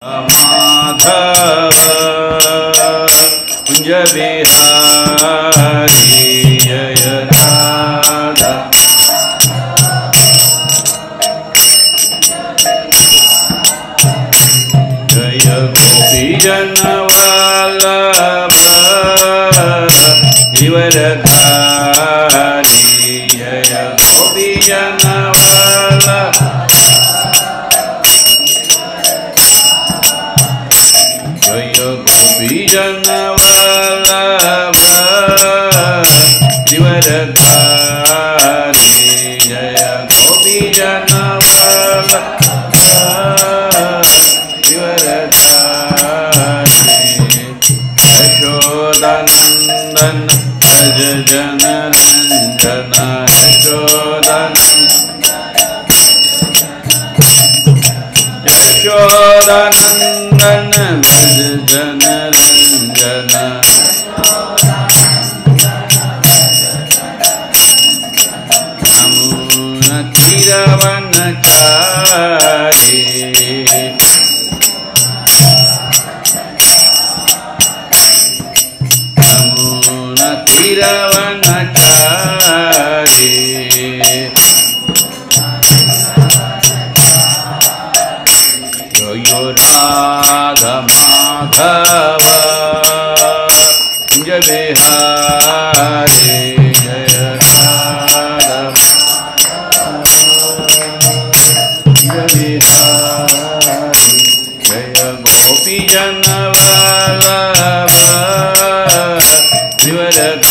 माधव कुंज बिहारी जय राधा जय गोपी जनवल्लभ गिरिवरधारी जय गोपी जनवल्लभ गोपी जनवल्लभ गिरिवरधारी जय गोपी जनवल्लभ गिरिवरधारी यशोदानंदन भज जनरंजन यशोदानंदन भज जनरंजन नमोनतिरवनचारी नमोनतिरवनचारी जयो राधा माधव कुंज बिहारी जय राधा कुंज बिहारी जय गोपी जनवल्लभ गिरिवरधारी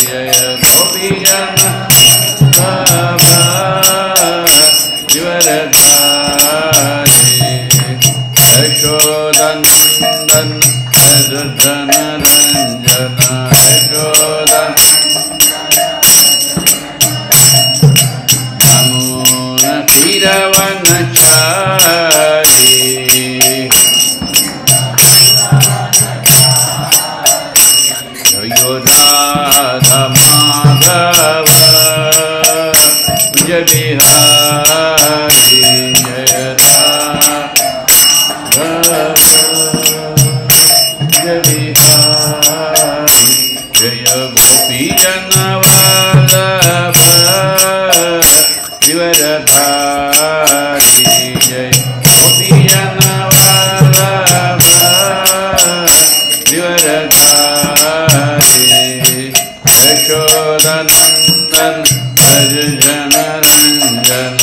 जय गोपी जनवल्लभ गिरिवरधारी यशोदानंदन भज जनरंजन यशोदानंदन नमोनतिरवनचारी जयो राधा माधव कुंज बिहारी जय राधा कुंज बिहारी जय गोपी जनवल्लभ गिरिवरधारी जय गोपी जनवल्लभ गिरिवरधारी यशोदानंदन भज जनरंजन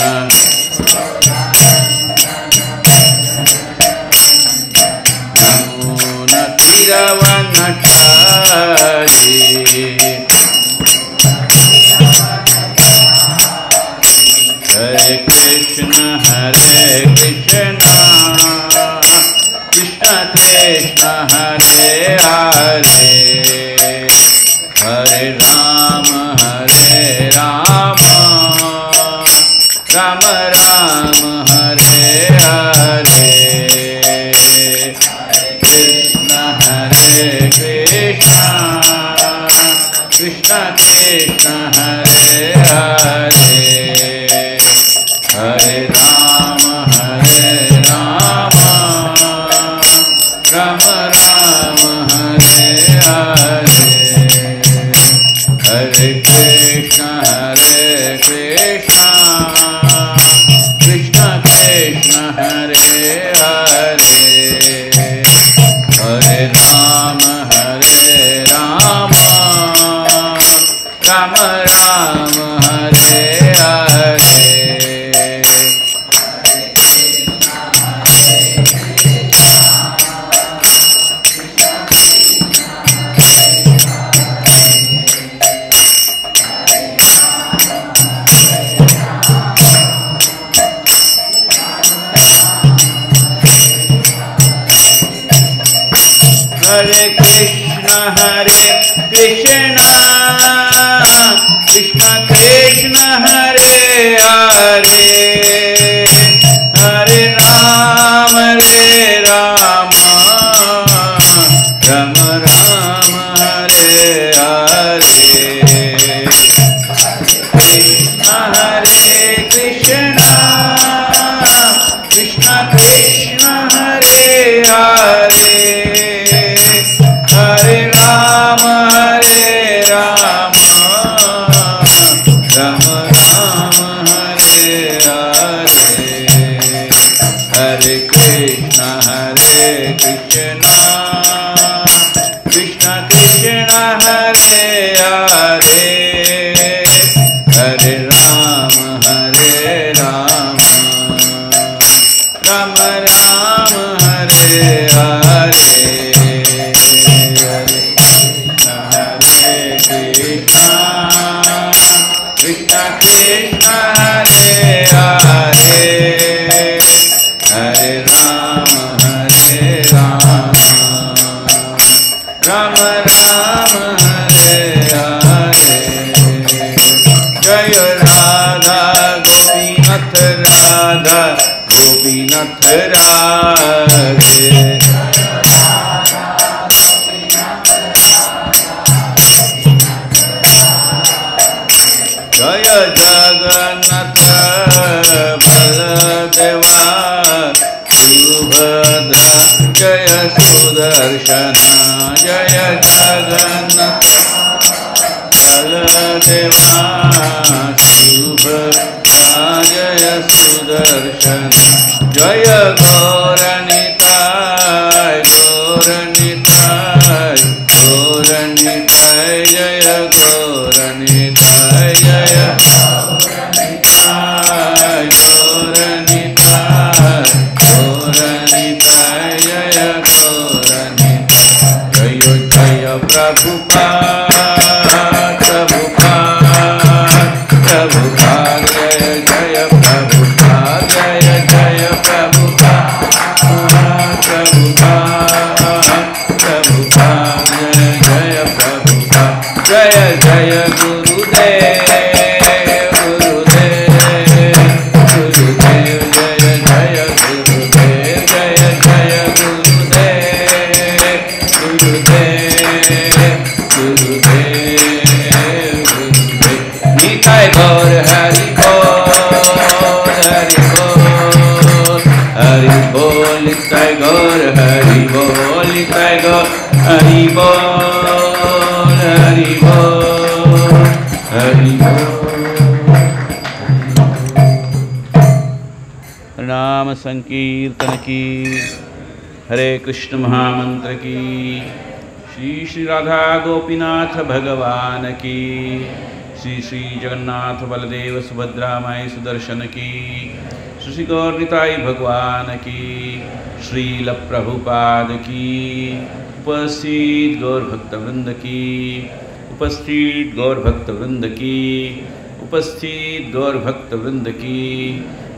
नमोनतिरवनचारी हरे कृष्ण कृष्ण कृष्ण हरे हरे हरे राम राम राम हरे हरे कृष्ण कृष्ण कृष्ण हरे हरे हरे राम राम राम हरे हरे हरे कृष्ण कृष्ण कृष्ण हरे हरे हरे राम राम राम हरे हरे हरे कृष्ण कृष्ण कृष्ण हरे हरे हरे राम राम राम हरे हरे कृष्ण हरे Krishna Krishna Krishna Hare Krishna Krishna Krishna Hare Hare Hare Rama Rama Rama Hare Hare Krishna Krishna Hare Hare Hare Rama Rama Rama Hare Hare Jaya Radha Gopinath Radha Gopinath Radhe Jaya Jagannath Baladeva Subhadra Jaya Sudarshana Jaya Jagannath Baladeva Subhadra Jaya Sudarshana Jaya Gauranitai Gauranitai Gauranitai Jaya Gauranitai Jaya Gauranitai Gauranitai Gauranitai Jaya Gauranitai Jaya Jaya Prabhupada Prabhupada Prabhupada Jaya Jaya Prabhupada Jaya Jaya Prabhupada Prabhupada Prabhupada Jaya Jaya Prabhupada Jaya Jaya Gurudev Gurudev Gurudev Jaya Jaya Gurudev Jaya Jaya Gurudev Gurudev Gurudev Gurudev Nitai Gaur Hari Bol Hari Bol Hari Bol Nitai Gaur Hari Bol Nitai Gaur Hari Bol Hari Bol Hari Bol नाम संकीर्तन की हरे कृष्ण महामंत्र की श्री श्री राधा गोपीनाथ भगवान की श्री श्री जगन्नाथ बलदेव सुभद्रा माई सुदर्शन की श्री श्री गौर निताई भगवान की श्रील प्रभुपाद की उपस्थित गौर भक्तवृंद की उपस्थित गौर भक्तवृंद की उपस्थित गौर भक्तवृंद की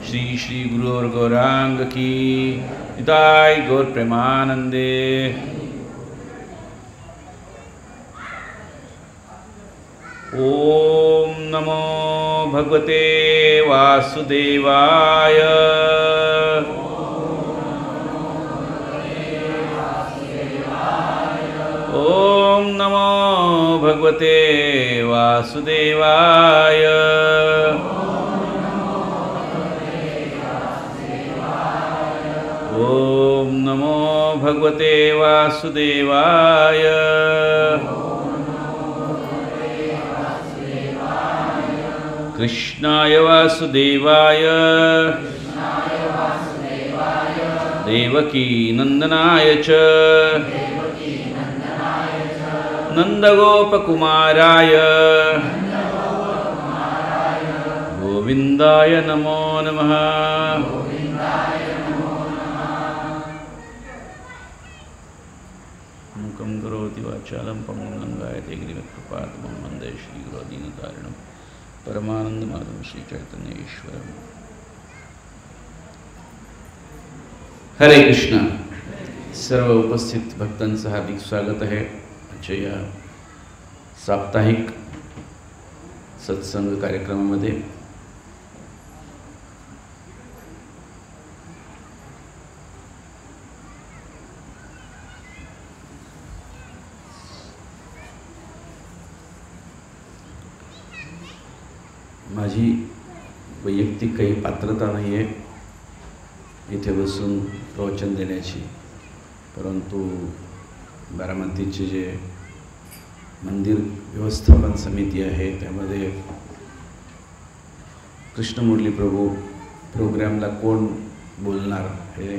श्री श्री गुरु और गौरांग की निताई गौर प्रेमानंदे ओम नमो भगवते वासुदेवाय ओम नमो भगवते वासुदेवाय ओम नमो भगवते वासुदेवाय कृष्णाय वासुदेवाय देवकी नंदनाय च नंदगोपकुमाराय गोविंदाय नमो नमः मुखं करोति वाचालं पंगुं लंघयते गिरिवक्त्रपादं वन्दे श्रीगुरुदीनतारिणं परमानंदमाधवं श्री चैतन्य ईश्वरम्। हरे कृष्ण। सर्व उपस्थित भक्तांचं हार्दिक स्वागत आहे आजच्या या साप्ताहिक सत्संग कार्यक्रमामध्ये। माझी वैयक्तिक काही पात्रता नाही आहे इथे बसून प्रवचन देण्याची, परंतु बारामतीचे जे मंदिर व्यवस्थापन समिती आहे त्यामध्ये कृष्णमुरली प्रभू प्रोग्रामला कोण बोलणार हे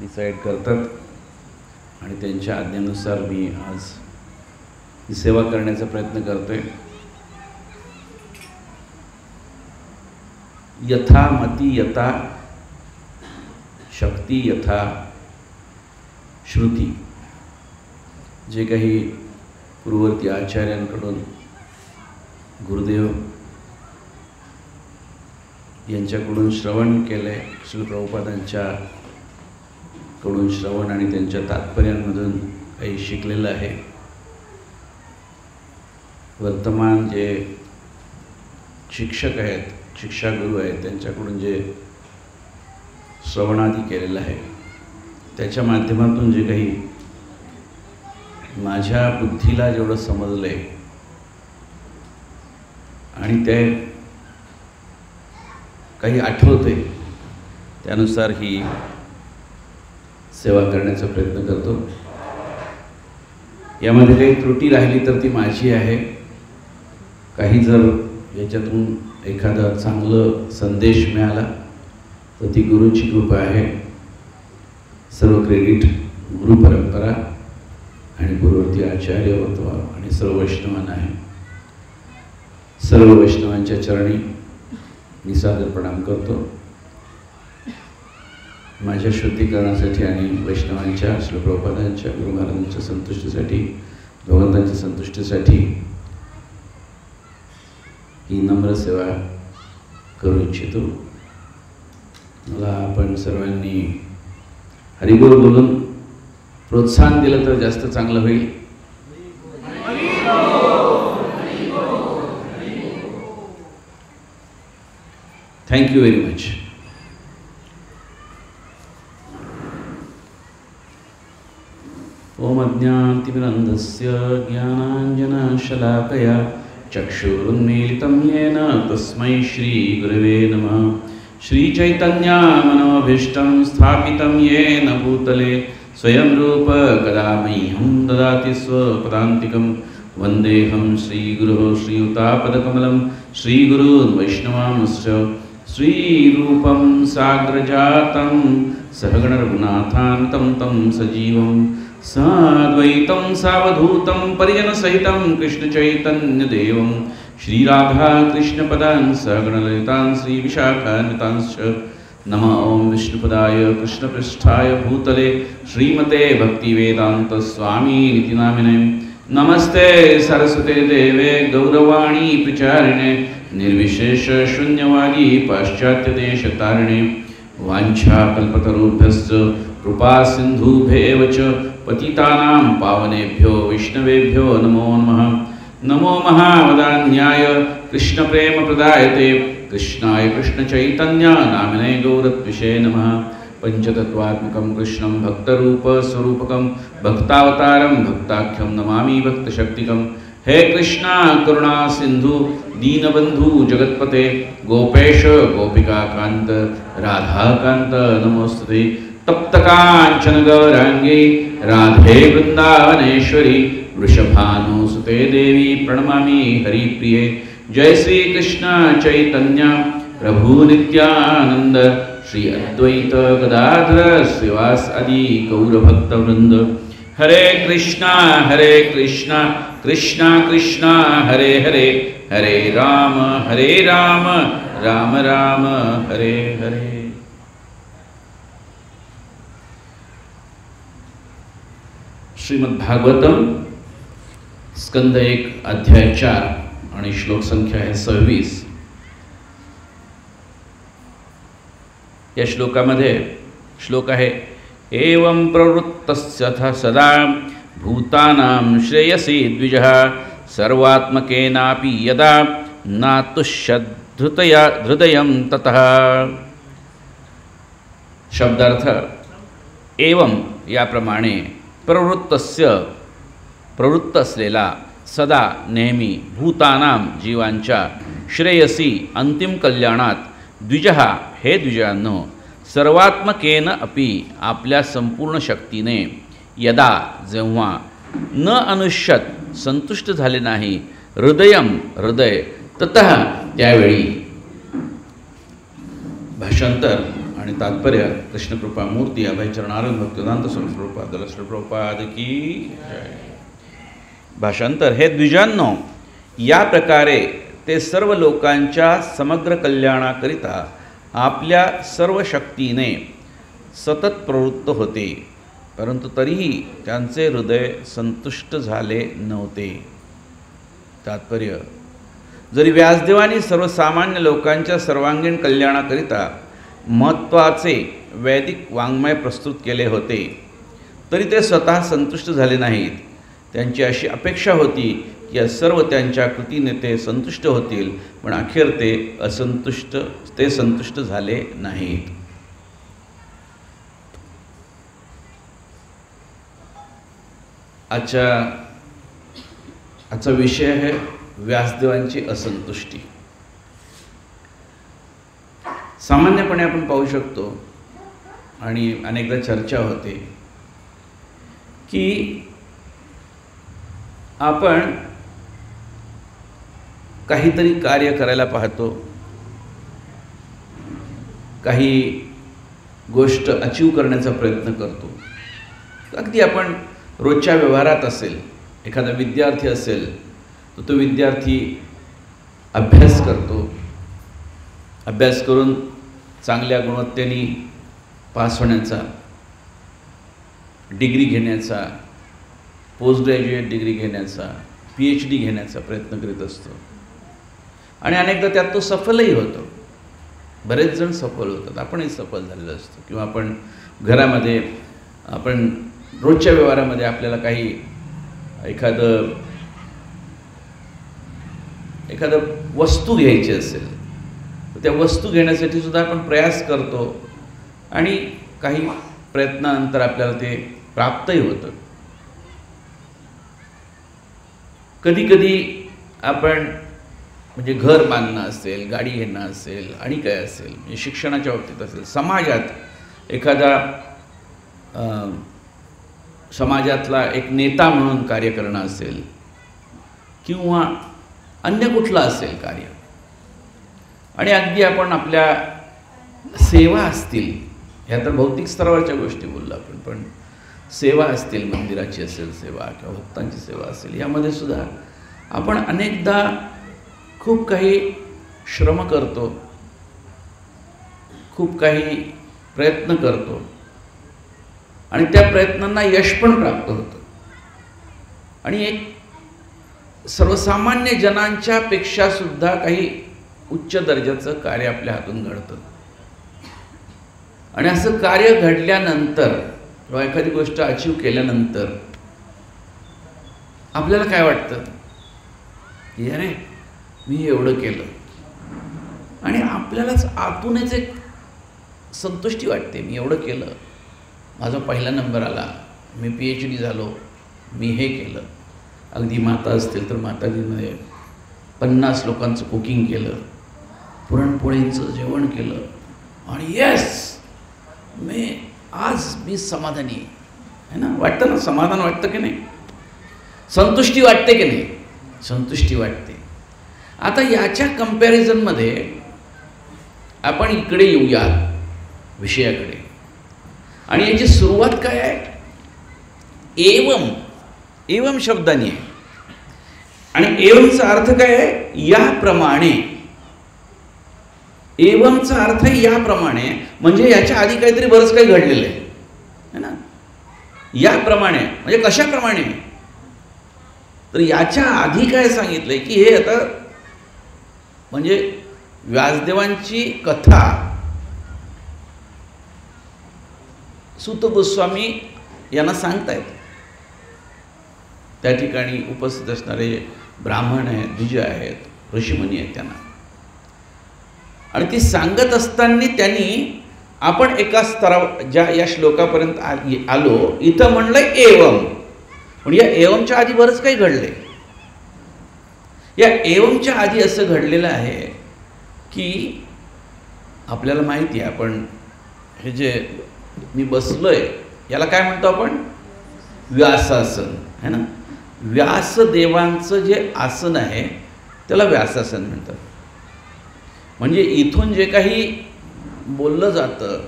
डिसाईड करतात आणि त्यांच्या आज्ञेनुसार मी आज ही सेवा करण्याचा प्रयत्न करतोय। यथा मती यथा शक्ती यथा श्रुती, जे काही पूर्ववर्ती आचार्यांकडून गुरुदेव यांच्याकडून श्रवण केले, श्री प्रभुपादांच्याकडून श्रवण आणि त्यांच्या तात्पर्यांमधून काही शिकलेलं आहे। वर्तमान जे शिक्षक आहेत, शिक्षागुरू आहेत, त्यांच्याकडून जे श्रवणादी केलेलं आहे त्याच्या माध्यमातून जे काही माझ्या बुद्धीला जेवढं समजलं आहे आणि ते काही आठवते त्यानुसार ही सेवा करण्याचा प्रयत्न करतो। यामध्ये काही त्रुटी राहिली तर ती माझी आहे। काही जर याच्यातून एखादा चांगला संदेश मिळाला तर ती गुरुची कृपा आहे। सर्व क्रेडिट गुरु परंपरा आणि पूर्ववर्ती आचार्य आणि सर्व वैष्णवांना आहे। सर्व वैष्णवांच्या चरणी मी सादर प्रणाम करतो। माझ्या शुद्धीकरणासाठी आणि वैष्णवांच्या, श्री प्रभुपादांच्या, गुरु महाराजांच्या संतुष्टीसाठी, भगवंतांच्या संतुष्टीसाठी ही नम्र सेवा करू इच्छितो। मला आपण सर्वांनी हरिबोल बोलून प्रोत्साहन दिलं तर जास्त चांगलं होईल। Thank you very much. ओम अज्ञानतिमिरन्धस्य ज्ञानाञ्जनशलाकया चक्षुरुन्मीलितं येन तस्मै श्रीगुरवे नमः। श्रीचैतन्यमनोभीष्टं स्थापितं येन भूतले स्वयं रूप कदा मह्यं ददाति स्वपदान्तिकं। वन्देऽहं श्रीगुरोः श्रीयुतापदकमलं श्रीगुरून् वैष्णवांश्च। श्रीरूपं साग्रजातं सहगण रघुनाथान्वितं तं सजीवं साद्वैतं सावधूतं परिजनसहितं कृष्णचैतन्यदेवं। श्रीराधा कृष्णपदान् सहगणललितान् श्रीविशाखान्वितांश्च। नमः ओं विष्णुपदाय कृष्णपृष्ठाय भूतले श्रीमते भक्तिवेदान्तस्वामिनिति नामिने। नमस्ते सरस्वते देवे गौरवाणी प्रचारिणे निर्विशेष शून्यवादी पाश्चात्यदेशतारिणे। वाञ्छाकल्पतरुभ्यश्च कृपा सिन्धुभ्येव च पतितानां पावनेभ्यो वैष्णवेभ्यो नमो नमः। नमो महावदान्याय कृष्णप्रेमप्रदायते कृष्णाय कृष्णचैतन्य नामिने गौरत्विषे नमः। पंचतत्वात्मकं कृष्णं भक्तरूपस्वरूपकं भक्तावतारं भक्ताख्यं नमामि भक्तशक्तिकं। हे कृष्णा करुणा सिंधु दीनबंधु जगत्पते गोपेश गोपिकाकांत राधाकांत नमोस्तुते। तप्तकांचन गौरांगी राधे वृंदावनेश्वरी वृषभानुसुते देवी प्रणमामि हरिप्रिये। जय श्री कृष्ण चैतन्य प्रभु नित्यानंद श्री अद्वैत गदाधर श्रीवास आदि गौरभक्तवृंद। हरे कृष्णा कृष्णा कृष्णा हरे हरे हरे राम राम राम हरे हरे। श्रीमद्भागवतम स्कंद 1 अध्याय 4 आणि श्लोक संख्या आहे 26। या श्लोकामध्ये श्लोक आहे एवं प्रवृत्तस्य सदा भूतानां श्रेयसी द्विजः सर्वात्मकेनापि यदा नातुष्यद्धृतया हृदयं ततः। शब्दार्थ एवं याप्रमाणे प्रवृत्त असलेला सदा नेहमी भूतानां जीवांच्या श्रेयसी अंतिम कल्याणात द्विजः हे द्विजांनो सर्वात्मकेन अपि आपल्या संपूर्ण शक्तीने यदा जेव्हा न अनुष्यत संतुष्ट झाले नाही हृदय ततः त्यावेळी। भाषांतर आणि तात्पर्य कृष्णकृपा मूर्ती अभय चरणारविंद भक्तिवेदांत स्वामी प्रभुपाद श्री प्रभुपाद की जय. भाषांतर. हे द्विजांनो, या प्रकारे ते सर्व लोकांच्या समग्र कल्याणाकरिता आपल्या सर्व शक्तीने सतत प्रवृत्त होते, परंतु तरीही त्यांचे हृदय संतुष्ट झाले नव्हते. तात्पर्य. जरी व्यासदेवांनी सर्वसामान्य लोकांच्या सर्वांगीण कल्याणाकरिता महत्त्वाचे वैदिक वाङ्मय प्रस्तुत केले होते, तरी ते स्वतः संतुष्ट झाले नाहीत. त्यांची अशी अपेक्षा होती की या सर्व त्यांच्या कृतीने ते संतुष्ट होतील, पण अखेर ते संतुष्ट झाले नाहीत. आजचा विषय आहे व्यासदेवांची असंतुष्टी. सामान्यपणे आपण पाहू शकतो आणि अनेकदा चर्चा होते की आपण काहीतरी कार्य करायला पाहतो, काही गोष्ट अचीव करण्याचा प्रयत्न करतो. अगदी आपण रोजच्या व्यवहारात असेल, एखादा विद्यार्थी असेल तर तो विद्यार्थी अभ्यास करतो, अभ्यास करून चांगल्या गुणवत्तेने पास होण्याचा, डिग्री घेण्याचा, पोस्ट ग्रॅज्युएट डिग्री घेण्याचा, PhD घेण्याचा प्रयत्न करीत असतो आणि अनेकदा त्यात तो सफलही होतो. बरेच जण सफल होतात, आपणही सफल झालेलो असतो. किंवा आपण घरामध्ये, आपण रोजच्या व्यवहारामध्ये आपल्याला काही एखादं वस्तू घ्यायची असेल तर त्या वस्तू घेण्यासाठी सुद्धा आपण प्रयास करतो आणि काही प्रयत्नानंतर आपल्याला ते प्राप्तही होतं. कधीकधी आपण म्हणजे घर बांधणं असेल, गाडी घेणं असेल आणि काय असेल, म्हणजे शिक्षणाच्या बाबतीत असेल, समाजात एखादा समाजातला एक नेता म्हणून कार्य करणं असेल किंवा अन्य कुठलं असेल कार्य, आणि अगदी आपण आपल्या सेवा असतील, ह्या तर भौतिक स्तरावरच्या गोष्टी बोललो आपण, पण सेवा असतील, मंदिराची असेल सेवा किंवा भक्तांची सेवा असेल, यामध्ये सुद्धा आपण अनेकदा खूप काही श्रम करतो, खूप काही प्रयत्न करतो आणि त्या प्रयत्नांना यश पण प्राप्त होतं आणि एक सर्वसामान्य जनांच्या पेक्षा सुद्धा काही उच्च दर्जाचं कार्य आपल्या हातून घडतं. आणि असं कार्य घडल्यानंतर किंवा एखादी गोष्ट अचीव केल्यानंतर आपल्याला काय वाटतं की अरे मी एवढं केलं, आणि आपल्यालाच आतूनच एक संतुष्टी वाटते. मी एवढं केलं, माझा पहिला नंबर आला, मी PhD झालो, मी हे केलं. अगदी माता असतील तर माताजीमध्ये 50 लोकांचं कुकिंग केलं, पुरणपोळींचं जेवण केलं आणि आज मी समाधानी आहे ना. वाटतं ना, समाधान वाटतं की नाही, संतुष्टी वाटते की नाही, संतुष्टी वाटते. आता याच्या कंपॅरिझनमध्ये आपण इकडे येऊया विषयाकडे, आणि याची सुरुवात काय आहे, एवम शब्दाने आहे. आणि एवमचा अर्थ काय आहे, याप्रमाणे. एवमचा अर्थ याप्रमाणे म्हणजे याच्या आधी काहीतरी बरंच काही घडलेलं आहे ना. याप्रमाणे म्हणजे कशाप्रमाणे, तर याच्या आधी काय सांगितलंय की हे आता म्हणजे व्यासदेवांची कथा सूत गोस्वामी यांना सांगतायत. त्या ठिकाणी उपस्थित असणारे ब्राह्मण आहेत, द्विज आहेत, ऋषीमुनी आहेत त्यांना, आणि ती सांगत असताना त्यांनी आपण एका स्तरावर ज्या या श्लोकापर्यंत आलो, इथं म्हणलं एवम, पण या एवमच्या आधी बरंच काही घडले. या एवमच्या आधी असं घडलेलं आहे की आपल्याला माहिती आहे, आपण हे जे मी बसलोय याला काय म्हणतो आपण, व्यासासन है ना. व्यासदेवांचं जे आसन आहे त्याला व्यासासन म्हणतात. म्हणजे इथून जे काही बोललं जातं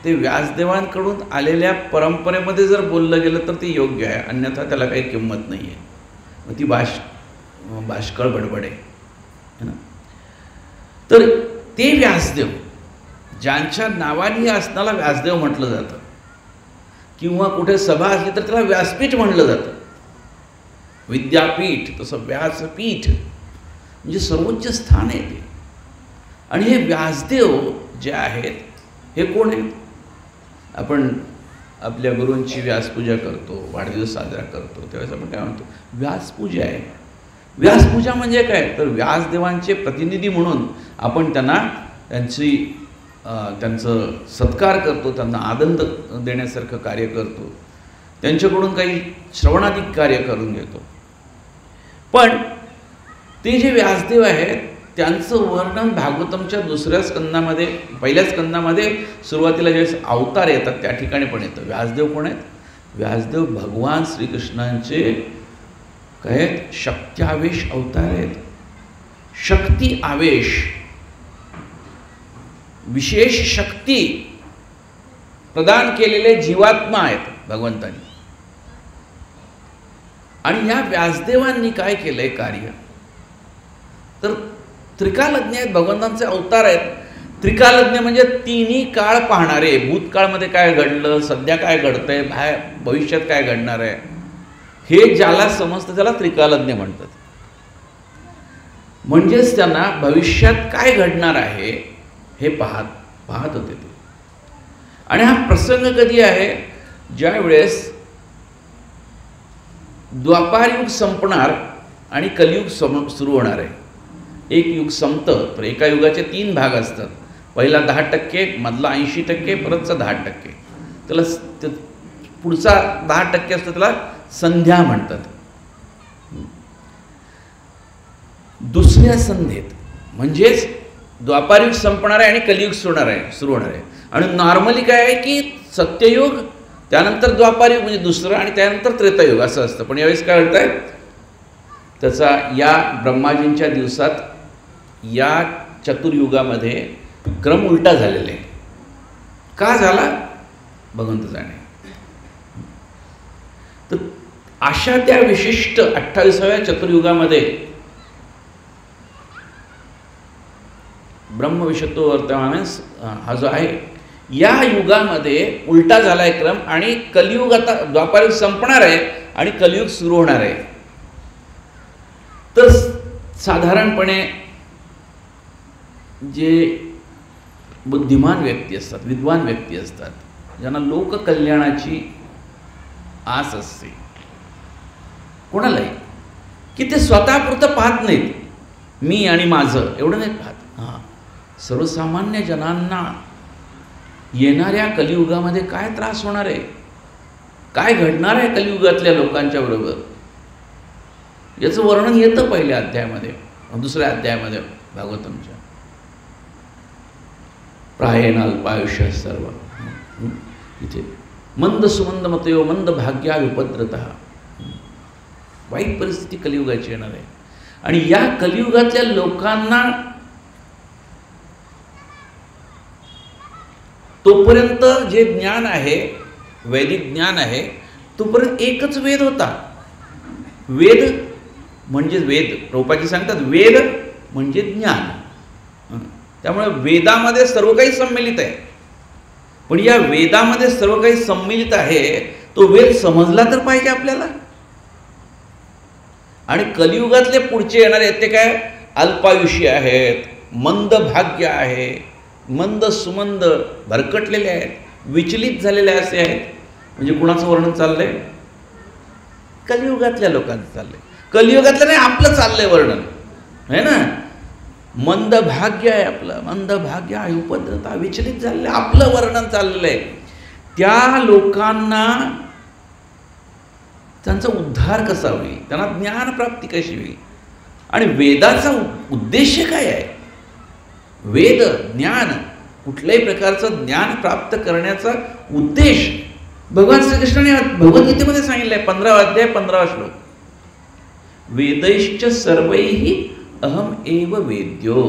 ते व्यासदेवांकडून आलेल्या परंपरेमध्ये जर बोललं गेलं तर ते योग्य आहे, अन्यथा त्याला काही किंमत नाही आहे. मग ती बाष्कळ बडबड आहे ना. तर ते व्यासदेव ज्यांच्या नावाने असणारा व्यासदेव म्हटलं जातं, किंवा कुठे सभा असली तर त्याला व्यासपीठ म्हटलं जातं. विद्यापीठ तसं व्यासपीठ म्हणजे सर्वोच्च स्थान आहे ते. आणि हे व्यासदेव जे आहेत हे कोण आहेत? आपण आपल्या गुरूंची व्यासपूजा करतो, वाढदिवस साजरा करतो, त्यावेळेस आपण काय म्हणतो? व्यासपूजा आहे. व्यासपूजा म्हणजे काय? तर व्यासदेवांचे प्रतिनिधी म्हणून आपण त्यांचं सत्कार करतो, त्यांना आनंद देण्यासारखं कार्य करतो, त्यांच्याकडून काही श्रवणाधिक कार्य करून घेतो. पण ते जे व्यासदेव आहेत त्यांचं वर्णन भागवतमच्या दुसऱ्या स्कंदामध्ये, पहिल्या स्कंदामध्ये सुरुवातीला ज्यावेळेस अवतार येतात त्या ठिकाणी पण येतं. व्यासदेव कोण आहेत? व्यासदेव भगवान श्रीकृष्णांचे काय आहेत? शक्त्यावेश अवतार आहेत. शक्ती आवेश, विशेष शक्ती प्रदान केलेले जीवात्मा आहेत भगवंतांनी. आणि या व्यासदेवांनी काय केलंय कार्य? तर त्रिकालज्ञ आहेत, भगवंतांचे अवतार आहेत. त्रिकालज्ञ म्हणजे तिन्ही काळ पाहणारे. भूतकाळमध्ये काय घडलं, सध्या काय घडतंय, भविष्यात काय घडणार आहे, हे ज्याला समजतं त्याला त्रिकालज्ञ म्हणतात. म्हणजेच त्यांना भविष्यात काय घडणार आहे हे पाहत होते ते. आणि हा प्रसंग कधी आहे? ज्या वेळेस द्वापारयुग संपणार आणि कलियुग सुरू होणार आहे. एक युग संपतं तर एका युगाचे 3 भाग असतात. पहिला 10%, मधला 80%, परतचा 10%. त्याला पुढचा 10% असतो त्याला संध्या म्हणतात. दुसऱ्या संध्येत म्हणजेच द्वापारयुग संपणार आहे आणि कलियुग सुरू होणार आहे. आणि नॉर्मली काय आहे की सत्ययुग, त्यानंतर द्वापारयुग म्हणजे दुसरं, आणि त्यानंतर त्रेतायुग असं असतं. पण यावेळेस काय होतं आहे? त्याचा या ब्रह्माजींच्या दिवसात या चतुर्युगामध्ये क्रम उलटा झालेला आहे. का झाला? भगवंत जाणे. तर अशा त्या विशिष्ट 28व्या चतुर्युगामध्ये ब्रह्मविषत्व वर्तमान हा जो आहे, या युगामध्ये उलटा झाला आहे क्रम. आणि कलियुग आता द्वापारयुग संपणार आहे आणि कलियुग सुरू होणार आहे. तर साधारणपणे जे बुद्धिमान व्यक्ती असतात, विद्वान व्यक्ती असतात, ज्यांना लोककल्याणाची आस असते, कोणालाही, की ते स्वतःपुरतं पाहत नाहीत, मी आणि माझं एवढं नाही पाहत. सर्वसामान्य जनांना येणाऱ्या कलियुगामध्ये काय त्रास होणार आहे, काय घडणार आहे कलियुगातल्या लोकांच्या बरोबर, याचं वर्णन येतं पहिल्या अध्यायामध्ये, दुसऱ्या अध्यायामध्ये भागवतमच्या. प्रायेण अल्पायुष्य सर्व इथे मंद सुमंद मतयो मंद भाग्या विपद्रतः. वाईट परिस्थिती कलियुगाची येणार आहे. आणि या कलियुगातल्या लोकांना तोपर्यंत जे ज्ञान आहे, वैदिक ज्ञान आहे, तोपर्यंत एकच वेद होता. वेद म्हणजे वेद, प्रभुपादजी सांगतात वेद म्हणजे ज्ञान. त्यामुळे वेदामध्ये सर्व काही सम्मिलित आहे. पण या वेदामध्ये सर्व काही सम्मिलित आहे, तो वेद समजला तर पाहिजे आपल्याला. आणि कलियुगातले पुढचे येणारे आहेत ते काय? अल्पायुषी आहेत, मंद भाग्य आहे, मंद सुमंद भरकटलेले आहेत, विचलित झालेले असे आहेत. म्हणजे कुणाचं वर्णन चाललंय? कलियुगातल्या लोकांचं चाललंय. कलियुगातलं नाही, आपलं चाललंय वर्णन, है ना. मंद भाग्य आहे आपलं, मंद भाग्य आहे, उपद्रता, विचलित झालेलं आपलं वर्णन चाललेलं आहे. त्या लोकांना त्यांचा उद्धार कसा होईल, त्यांना ज्ञानप्राप्ती कशी होईल, आणि वेदाचा उद्देश काय आहे? वेद ज्ञान, कुठल्याही प्रकारचं ज्ञान प्राप्त करण्याचा उद्देश भगवान श्रीकृष्णाने भगवद्गीतेमध्ये सांगितलं आहे. 15वा अध्याय 15वा श्लोक. वेदैश्च सर्वैः अहम एव वेद्यो.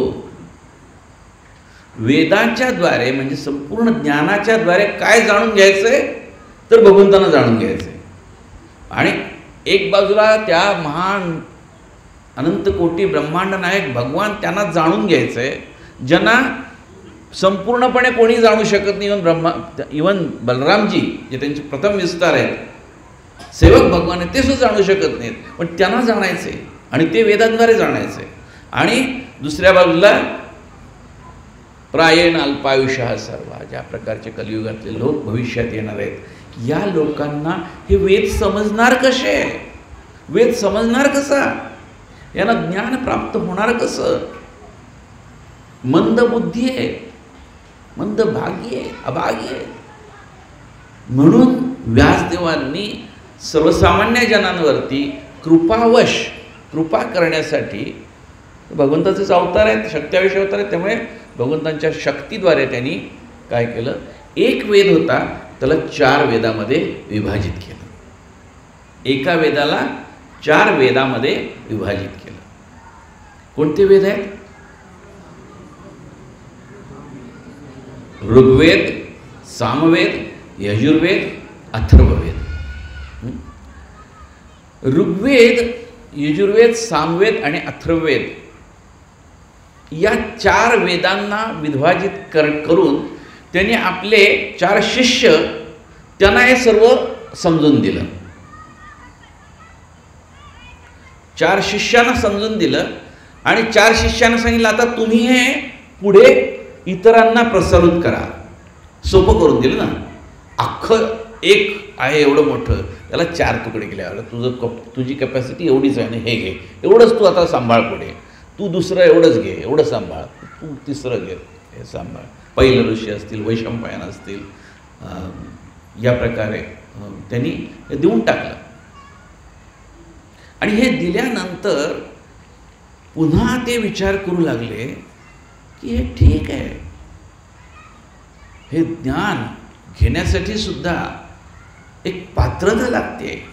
वेदांच्या द्वारे म्हणजे संपूर्ण ज्ञानाच्या द्वारे काय जाणून घ्यायचंय, तर भगवंतांना जाणून घ्यायचंय. आणि एक बाजूला त्या महान अनंत कोटी ब्रह्मांड नायक भगवान त्यांना जाणून घ्यायचंय, ज्यांना संपूर्णपणे कोणी जाणू शकत नाही. इवन बलरामजी जे त्यांचे प्रथम विस्तार आहेत, सेवक भगवान आहे, ते सुद्धा जाणू शकत नाहीत, पण त्यांना जाणायचे आणि ते वेदांद्वारे जाणायचे. आणि दुसऱ्या बाजूला प्रायेण अल्पायुष्य सर्व, ज्या प्रकारचे कलियुगातले लोक भविष्यात येणार आहेत, या लोकांना हे वेद समजणार कसे, वेद समजणार कसा, यांना ज्ञान प्राप्त होणार कसं. मंद बुद्धी आहे, मंद भाग्य आहे, अभाग्य आहे. म्हणून व्यासदेवांनी सर्वसामान्य जनांवरती कृपा करण्यासाठी भगवंताचेच अवतार आहेत, शक्त्याविषयी अवतार आहेत. त्यामुळे भगवंतांच्या शक्तीद्वारे त्यांनी काय केलं, एक वेद होता त्याला 4 वेदामध्ये विभाजित केलं. एका वेदाला 4 वेदामध्ये विभाजित केलं. कोणते वेद आहेत? ऋग्वेद, सामवेद, यजुर्वेद, अथर्ववेद. ऋग्वेद, यजुर्वेद, सामवेद आणि अथर्ववेद या 4 वेदांना विभाजित करून त्यांनी आपले 4 शिष्य त्यांना हे सर्व समजून दिलं. 4 शिष्यांना समजून दिलं आणि 4 शिष्यांना सांगितलं, आता तुम्ही हे पुढे इतरांना प्रसारित करा. सोपं करून दिलं ना. अख्खं एक आहे एवढं मोठं, त्याला 4 तुकडे केले. तुझी कॅपॅसिटी एवढीच आहे, हे घे, एवढंच तू आता सांभाळ, पुढे तू दुसरं एवढंच घे, एवढं सांभाळ, तू तिसरं घे, हे सांभाळ. पहिलं ऋषी असतील, वैशंपायन असतील, या प्रकारे त्यांनी हे देऊन टाकलं. आणि हे दिल्यानंतर पुन्हा ते विचार करू लागले की हे ठीक आहे, हे ज्ञान घेण्यासाठी सुद्धा एक पात्रता लागते.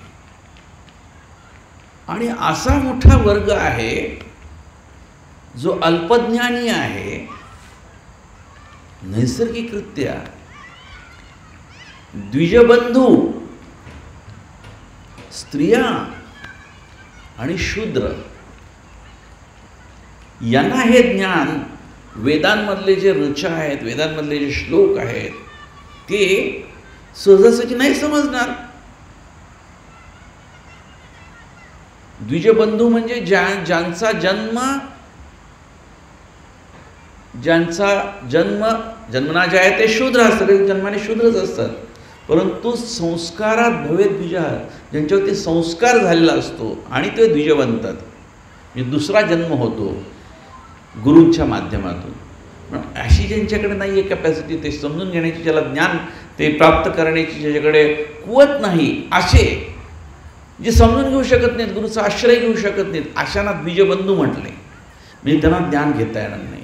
आणि असा मोठा वर्ग आहे जो अल्पज्ञानी आहे, नैसर्गिकरित्या द्विजबंधू, स्त्रिया आणि शूद्र यांना हे ज्ञान, वेदांमधले जे ऋचा आहेत, वेदांमधले जे श्लोक आहेत, ते सहजासहजी नाही समजणार. द्विजबंधू म्हणजे ज्यांचा जन्मना जे आहे ते शूद्र असतात, जन्माने शूद्रच असतात. परंतु संस्कारात भवेत द्विजाः, ज्यांच्यावरती संस्कार झालेला असतो आणि ते द्विज बनतात, म्हणजे दुसरा जन्म होतो गुरूंच्या माध्यमातून. अशी ज्यांच्याकडे नाही आहे कॅपॅसिटी, ते समजून घेण्याची, ज्याला ज्ञान ते प्राप्त करण्याची ज्याच्याकडे कुवत नाही, असे जे समजून घेऊ शकत नाहीत, गुरुचा आश्रय घेऊ शकत नाहीत, अशांना द्विजबंधू म्हटले. म्हणजे त्यांना ज्ञान घेता येणार नाही.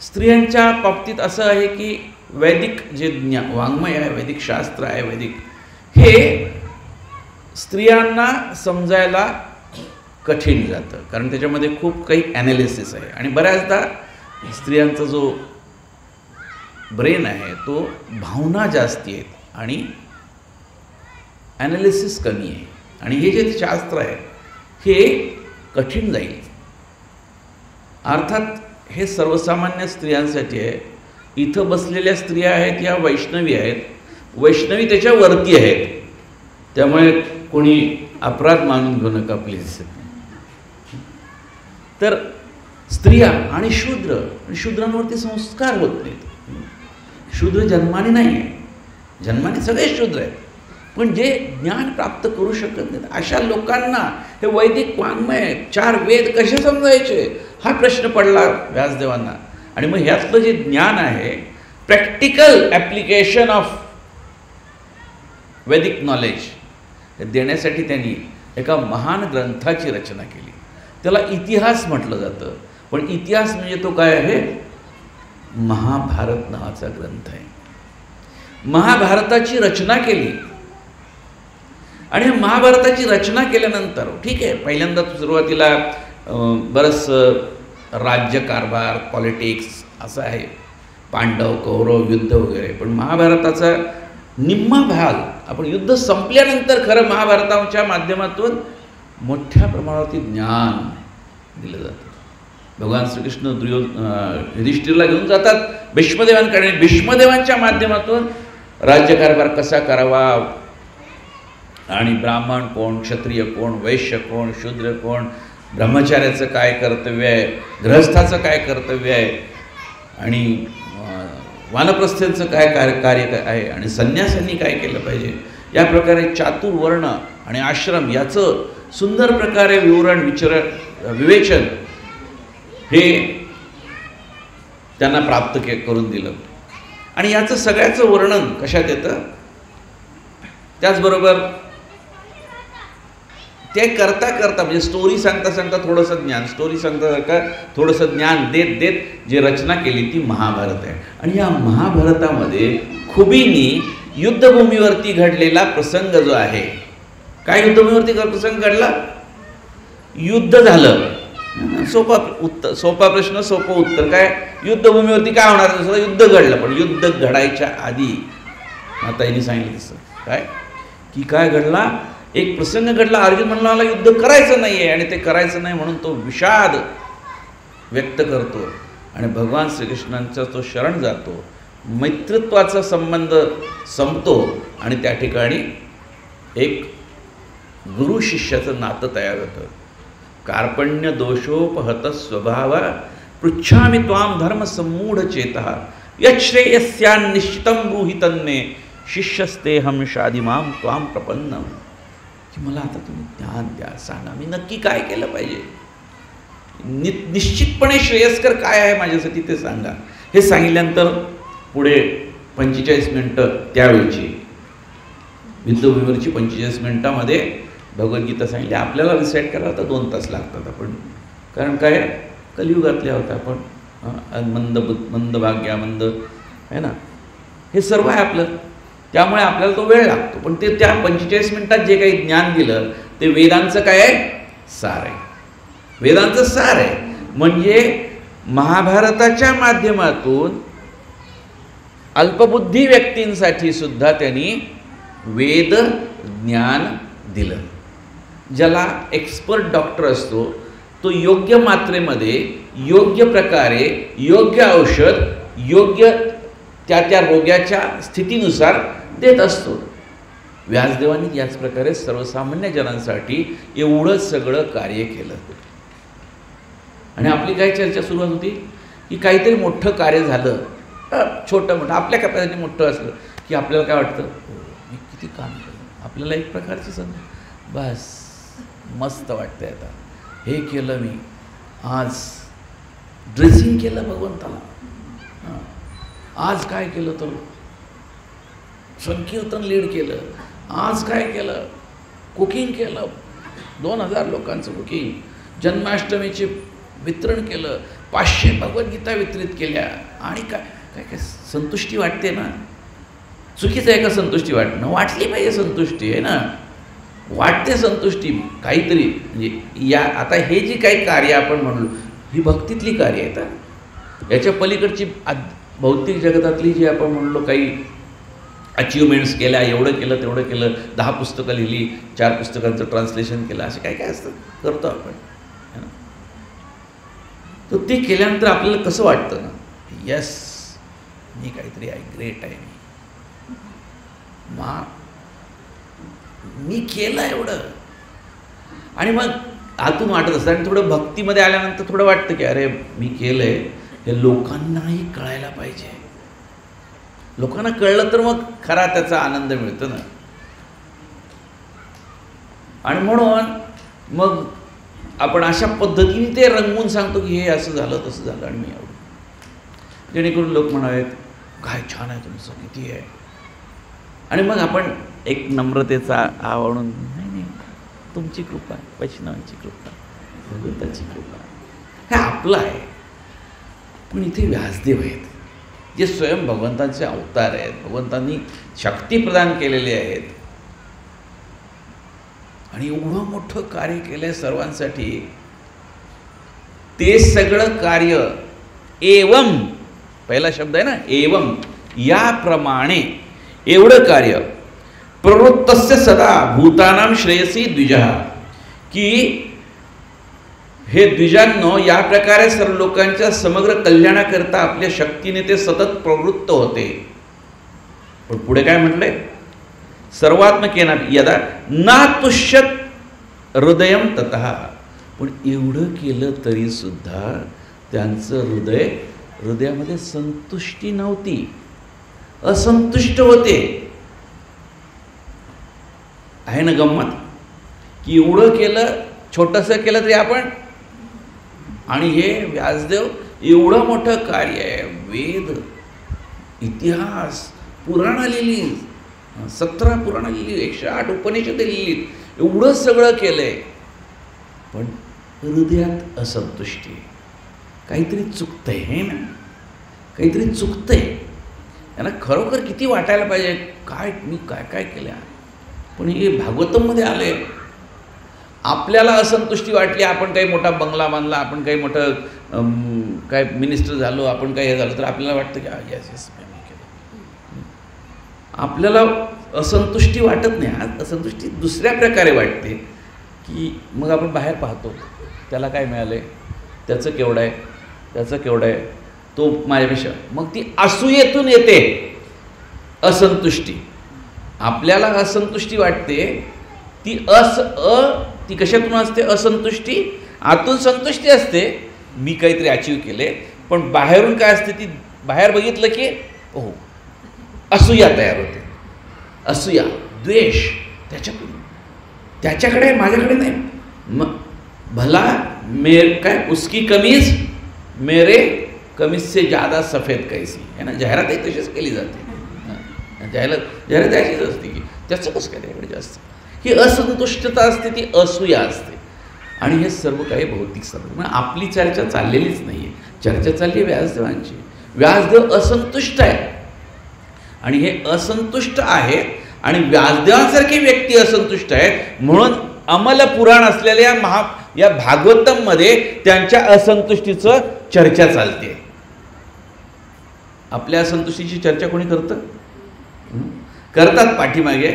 स्त्रियांच्या बाबतीत असं आहे की वैदिक जे वाङ्मय आहे, वैदिक शास्त्र आहे, वैदिक, हे स्त्रियांना समजायला कठीण जातं, कारण त्याच्यामध्ये खूप काही ॲनालिसिस आहे. आणि बऱ्याचदा स्त्रियांचा जो ब्रेन आहे तो भावना जास्ती आहेत आणि ॲनालिसिस कमी आहे. आणि हे जे शास्त्र आहे हे कठीण जाईल. अर्थात हे सर्वसामान्य स्त्रियांसाठी आहे. इथं बसलेल्या स्त्रिया आहेत या वैष्णवी आहेत, वैष्णवी त्याच्यावरती आहेत, त्यामुळे कोणी अपराध मानून घेऊ नका प्लीज. तर स्त्रिया आणि शूद्रांवरती संस्कार होत नाहीत. शूद्र जन्माने नाही आहे, जन्माने सगळे शूद्र आहेत, पण जे ज्ञान प्राप्त करू शकत नाहीत अशा लोकांना हे वैदिक वाङ्मय 4 वेद कसे समजायचे हा प्रश्न पडला व्यासदेवांना. आणि मग ह्यातलं जे ज्ञान आहे, प्रॅक्टिकल ॲप्लिकेशन ऑफ वैदिक नॉलेज देण्यासाठी त्यांनी एका महान ग्रंथाची रचना केली. त्याला इतिहास म्हटलं जातं, पण इतिहास म्हणजे तो काय आहे, महाभारत नावाचा ग्रंथ आहे. महाभारताची रचना केली. आणि महाभारताची रचना केल्यानंतर ठीक आहे, पहिल्यांदा सुरुवातीला बरंच राज्यकारभार, पॉलिटिक्स असं आहे, पांडव कौरव युद्ध वगैरे. पण महाभारताचा निम्मा भाग आपण युद्ध संपल्यानंतर खरं महाभारताच्या माध्यमातून मोठ्या प्रमाणावरती ज्ञान दिलं जातं. भगवान श्रीकृष्ण युधिष्ठिरला घेऊन जातात भीष्मदेवांकडे. भीष्मदेवांच्या माध्यमातून राज्यकारभार कसा करावा आणि ब्राह्मण कोण, क्षत्रिय कोण, वैश्य कोण, शूद्र कोण, ब्रह्मचार्याचं काय कर्तव्य आहे, गृहस्थाचं काय कर्तव्य आहे आणि वानप्रस्थांचं काय कार्य आहे आणि संन्यासांनी काय केलं पाहिजे, या प्रकारे चातुर्वर्ण आणि आश्रम याचं सुंदर प्रकारे विवरण विवेचन हे त्यांना प्राप्त करून दिलं. आणि याचं सगळ्याचं वर्णन कशात येतं, त्याचबरोबर ते करता करता म्हणजे स्टोरी सांगता सांगता थोडंसं ज्ञान, स्टोरी सांगता सांगता थोडंसं ज्ञान देत देत जे रचना केली ती महाभारत आहे. आणि या महाभारतामध्ये खुबींनी युद्धभूमीवरती घडलेला प्रसंग जो आहे, काय युद्धभूमीवरती प्रसंग घडला, युद्ध झालं. सोपा प्रश्न सोपं उत्तर. काय युद्धभूमीवरती काय होणार, दुसरं युद्ध घडलं. पण युद्ध घडायच्या आधी माताईंनी सांगितलं तसं काय की काय घडला, एक प्रसंग घडला. अर्जुन म्हणला मला युद्ध करायचं नाही आहे आणि ते करायचं नाही म्हणून तो विषाद व्यक्त करतो आणि भगवान श्रीकृष्णांचा तो शरण जातो. मैत्रित्वाचा संबंध संपतो आणि त्या ठिकाणी एक गुरु शिष्याचं नातं तयार होतं. कार्पण्य दोषोपहत स्वभाव पृच्छामि त्वाम धर्म सम्मूढ चेतः यश्रेयस्यान् निश्चितं ब्रूहि तन्मे शिष्यस्तेहं शादिमां त्वाम प्रपन्नम. की मला आता तुम्ही ज्ञान द्या, सांगा मी नक्की काय केलं पाहिजे, निश्चितपणे श्रेयस्कर काय आहे माझ्यासाठी ते सांगा. हे सांगितल्यानंतर पुढे 45 मिनटं त्यावेळची युद्धभूमीवरची 45 मिनटामध्ये भगवद्गीता सांगितली. आपल्याला रिसाईट करायला आता 2 तास लागतात आपण, कारण काय कलियुगातल्या होता आपण, मंद भाग्या मंद आहे ना, हे सर्व आहे आपलं. त्यामुळे आपल्याला तो वेळ लागतो. पण ते त्या 45 मिनिटात जे काही ज्ञान दिलं ते वेदांचं काय आहे, सार आहे. वेदांचं सार आहे. म्हणजे महाभारताच्या माध्यमातून अल्पबुद्धी व्यक्तींसाठी सुद्धा त्यांनी वेद ज्ञान दिलं. ज्याला एक्सपर्ट डॉक्टर असतो तो योग्य मात्रेमध्ये योग्य प्रकारे योग्य औषध योग्य त्या रोग्याच्या स्थितीनुसार देत असतो. व्यासदेवांनी याच प्रकारे सर्वसामान्य जनांसाठी एवढं सगळं कार्य केलं. आणि आपली काय चर्चा सुरुवात होती की काहीतरी मोठं कार्य झालं, छोटं मोठं आपल्या कॅपॅसिटी मोठं असलं की आपल्याला काय वाटतं, मी किती काम केलं, आपल्याला एक प्रकारची संधी, बस मस्त वाटतंय आता हे केलं मी, आज ड्रेसिंग केलं भगवंताला, आज काय केलं तर संकीर्तन लीड केलं, आज काय केलं कुकिंग केलं, 2000 लोकांचं कुकिंग, जन्माष्टमीचे वितरण केलं, 500 भगवद्गीता वितरित केल्या. आणि काय काय काय संतुष्टी वाटते ना. चुकीचं आहे का संतुष्टी वाटणं, वाटली पाहिजे संतुष्टी आहे ना, वाटते संतुष्टी काहीतरी. म्हणजे या आता हे जी काही कार्य आपण म्हणलो ही भक्तीतली कार्य आहेत. याच्या पलीकडची भौतिक जगतातली जी आपण म्हणलो काही अचिव्हमेंट्स केल्या, एवढं केलं तेवढं केलं, 10 पुस्तकं लिहिली, 4 पुस्तकांचं ट्रान्सलेशन केलं, असे काय काय असतं करतो आपण. तर ते केल्यानंतर आपल्याला कसं वाटतं ना, यस मी काहीतरी आहे, ग्रेट आहे, मी केलं एवढं. आणि मग आतून वाटत असतं. आणि थोडं भक्तीमध्ये आल्यानंतर थोडं वाटतं की अरे मी केलं आहे हे लोकांनाही कळायला पाहिजे. लोकांना कळलं तर मग खरा त्याचा आनंद मिळतो ना. आणि म्हणून मग आपण अशा पद्धतीने ते रंगवून सांगतो की हे असं झालं तसं झालं आणि मी एवढं, जेणेकरून लोक म्हणावेत काय छान आहे तुमचं, किती आहे. आणि मग आपण एक नम्रतेचा आवडून, नाही नाही तुमची कृपा, वैष्णवांची कृपा, भगवंताची कृपा, हे आपलं आहे. पण इथे व्यासदेव आहेत जे स्वयं भगवंतांचे अवतार आहेत, भगवंतांनी शक्ती प्रदान केलेले आहेत आणि एवढं मोठं कार्य केलं आहे सर्वांसाठी. ते सगळं कार्य एवं पहिला शब्द आहे ना एवं, याप्रमाणे एवढं कार्य प्रवृत्तस्य सदा भूतानां श्रेयसी द्विजः, की हे द्विजांनो या प्रकारे सर्व लोकांच्या समग्र कल्याणाकरता आपल्या शक्तीने ते सतत प्रवृत्त होते. पण पुढे काय म्हटलंय, सर्वात्मकेना यदा नातुष्यत हृदयम ततः, पण एवढं केलं तरी सुद्धा त्यांचं हृदयामध्ये संतुष्टी नव्हती, असंतुष्ट होते. आहे ना गंमत, की एवढं केलं, छोटंसं केलं तरी आपण, आणि हे व्यासदेव एवढं मोठं कार्य आहे, वेद, इतिहास, पुराणं लिहिली, 17 पुराणं लिहिली, 108 उपनिषदे लिहिली, एवढं सगळं केलंय, पण हृदयात असंतुष्टी, काहीतरी चुकतंय. हे ना, काहीतरी चुकतंय. यांना खरोखर किती वाटायला पाहिजे, काय मी काय काय केलं. पण हे भागवतममध्ये आले, आपल्याला असंतुष्टी वाटली, आपण काही मोठा बंगला बांधला, आपण काही मोठं काय मिनिस्टर झालो, आपण काही हे झालं, तर आपल्याला वाटतं की यस यस मी केलं. आपल्याला असंतुष्टी वाटत नाही. आज असंतुष्टी दुसऱ्या प्रकारे वाटते, की मग आपण बाहेर पाहतो, त्याला काय मिळालं आहे, त्याचं केवढं आहे, त्याचं केवढं आहे, तो माझ्यापेक्षा, मग ती असूयेतून येते असंतुष्टी. आपल्याला असंतुष्टी वाटते, ती ती कशातून असते असंतुष्टी, आतून संतुष्टी असते, मी काहीतरी अचीव केले, पण बाहेरून काय असते, ती बाहेर बघितलं की ओह असूया तयार होते. असूया, द्वेष, त्याच्याकडे माझ्याकडे नाही, मग भला काय उसकी कमीज मेरे कमीज से ज़्यादा सफेद कैसी, है ना, जाहिरातही तशीच केली जाते. जाहिरात अशीच असते की त्याचं कसं काय त्याकडे जास्त, ही असंतुष्टता असते, ती असूया असते. आणि हे सर्व काही भौतिक सर्व, म्हणजे आपली चर्चा चाललेलीच नाही आहे, चर्चा चालली आहे व्यासदेवांची. व्यासदेव असंतुष्ट आहे, आणि हे असंतुष्ट आहेत, आणि व्यासदेवांसारखी व्यक्ती असंतुष्ट आहेत, म्हणून अमल पुराण असलेल्या या भागवतममध्ये त्यांच्या असंतुष्टीचं चर्चा चालते. आपल्या असंतुष्टीची चर्चा कोणी करतं? करतात पाठीमागे,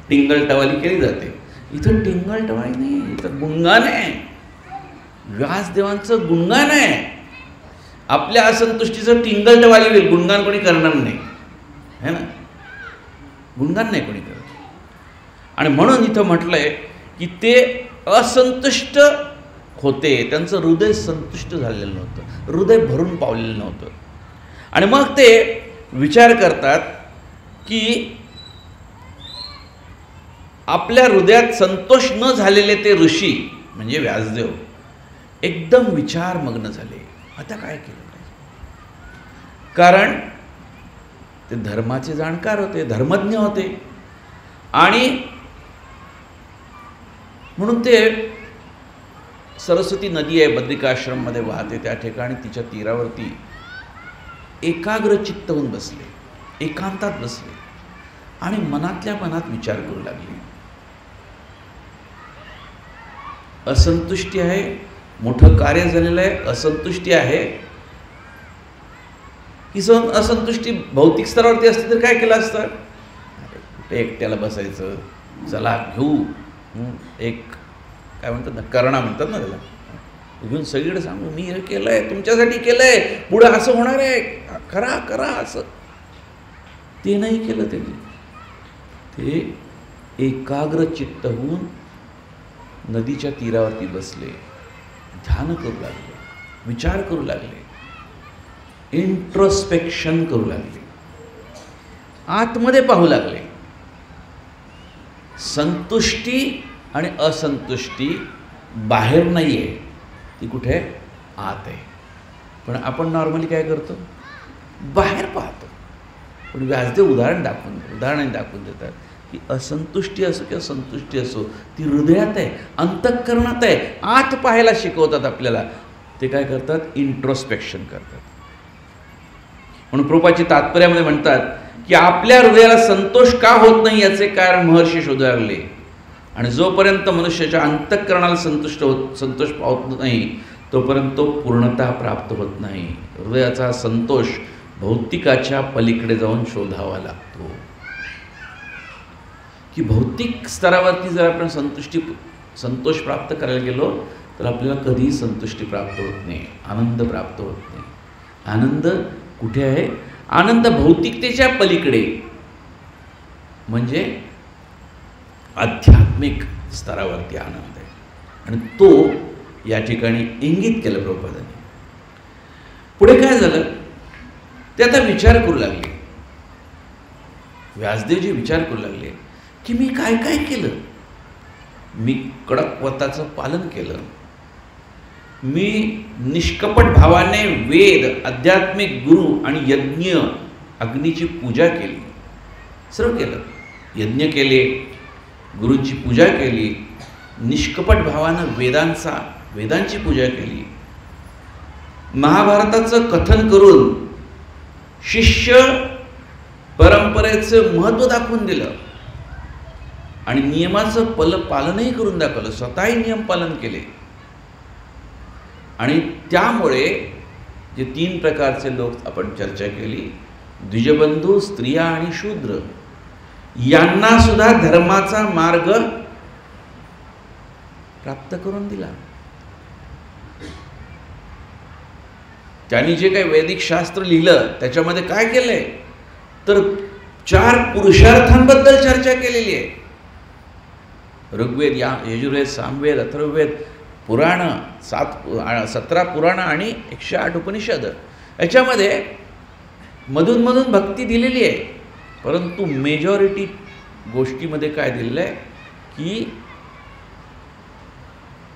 टिंगलटवाली केली जाते. इथं टिंगलटवाली नाही, इथं गुणगान आहे, व्यासदेवांचं गुणगान आहे. आपल्या असंतुष्टीचं टिंगलटवाली होईल, गुणगान कोणी करणार नाही, है ना, गुणगान नाही कोणी करत. आणि म्हणून इथं म्हटलंय की ते असंतुष्ट होते, त्यांचं हृदय संतुष्ट झालेलं नव्हतं, हृदय भरून पावलेलं नव्हतं. आणि मग ते विचार करतात की आपल्या हृदयात संतोष न झालेले ते ऋषी म्हणजे व्यासदेव एकदम विचारमग्न झाले, आता काय केलं पाहिजे. कारण ते धर्माचे जाणकार होते, धर्मज्ञ होते, आणि म्हणून ते सरस्वती नदी आहे बद्रिकाश्रममध्ये वाहते, त्या ठिकाणी तिच्या तीरावरती एकाग्र चित्त होऊन बसले, एकांतात बसले, आणि मनातल्या मनात विचार करू लागले. असंतुष्टी आहे, मोठं कार्य झालेलं आहे, असंतुष्टी आहे. ही असंतुष्टी भौतिक स्तरावरती असते तर काय केलं असतं, कुठे एकट्याला बसायचं, चला घेऊ एक काय म्हणतात ना, करणा म्हणतात ना त्याला, घेऊन सगळीकडे सांगू मी हे केलं आहे, तुमच्यासाठी केलं आहे, पुढं असं होणार आहे, करा करा असं. ते नाही केलं त्यांनी. ते एकाग्र चित्त होऊन नदीच्या तीरावरती बसले, ध्यान करू लागले, विचार करू लागले, इंट्रोस्पेक्शन करू लागले, आतमध्ये पाहू लागले. संतुष्टी आणि असंतुष्टी बाहेर नाही आहे, ती कुठे आहे, आत आहे. पण आपण नॉर्मली काय करतो, बाहेर पाहतो. पण व्यासदेव उदाहरण दाखवून देतात की असंतुष्टी असो किंवा संतुष्टी असो, ती हृदयात आहे, अंतःकरणात आहे, आत पाहायला शिकवतात आपल्याला. ते काय करतात, इंट्रोस्पेक्शन करतात. म्हणून प्रभुपादाची तात्पर्यामध्ये म्हणतात की आपल्या हृदयाला संतोष का होत नाही याचे कारण महर्षी शोधायला लागले. आणि जोपर्यंत मनुष्याच्या अंतःकरणाला संतोष पावत नाही तोपर्यंत तो पूर्णता प्राप्त होत नाही. हृदयाचा संतोष भौतिकाच्या पलीकडे जाऊन शोधावा लागतो. की भौतिक स्तरावरती जर आपण संतोष प्राप्त करायला गेलो तर आपल्याला कधीही संतुष्टी प्राप्त होत नाही, आनंद प्राप्त होत नाही. आनंद कुठे आहे? आनंद भौतिकतेच्या पलीकडे, म्हणजे आध्यात्मिक स्तरावरती आनंद आहे. आणि तो या ठिकाणी इंगित केलं प्रभुपादांनी. पुढे काय झालं ते आता विचार करू लागले. व्यासदेवजी विचार करू लागले की मी काय काय केलं. मी कडक व्रताचं पालन केलं, मी निष्कपट भावाने वेद, आध्यात्मिक गुरु आणि यज्ञ अग्नीची पूजा केली, सर्व केलं. यज्ञ केले, गुरूंची पूजा केली, निष्कपट भावानं वेदांची पूजा केली, महाभारताचं कथन करून शिष्य परंपरेचं महत्त्व दाखवून दिलं आणि नियमाचं पालनही करून दाखवलं. स्वतःही नियम पालन केले. आणि त्यामुळे जे 3 प्रकारचे लोक आपण चर्चा केली, द्विजबंधू, स्त्रिया आणि शूद्र, यांना सुद्धा धर्माचा मार्ग प्राप्त करून दिला. त्यांनी जे काही वैदिक शास्त्र लिहिलं त्याच्यामध्ये काय केलंय तर 4 पुरुषार्थांबद्दल चर्चा केलेली आहे. ऋग्वेद, यजुर्वेद, सामवेद, अथर्ववेद, पुराण, 17 पुराण आणि 108 उपनिषद. याच्यामध्ये मधून भक्ती दिलेली आहे, परंतु मेजॉरिटी गोष्टीमध्ये काय दिलेलं आहे की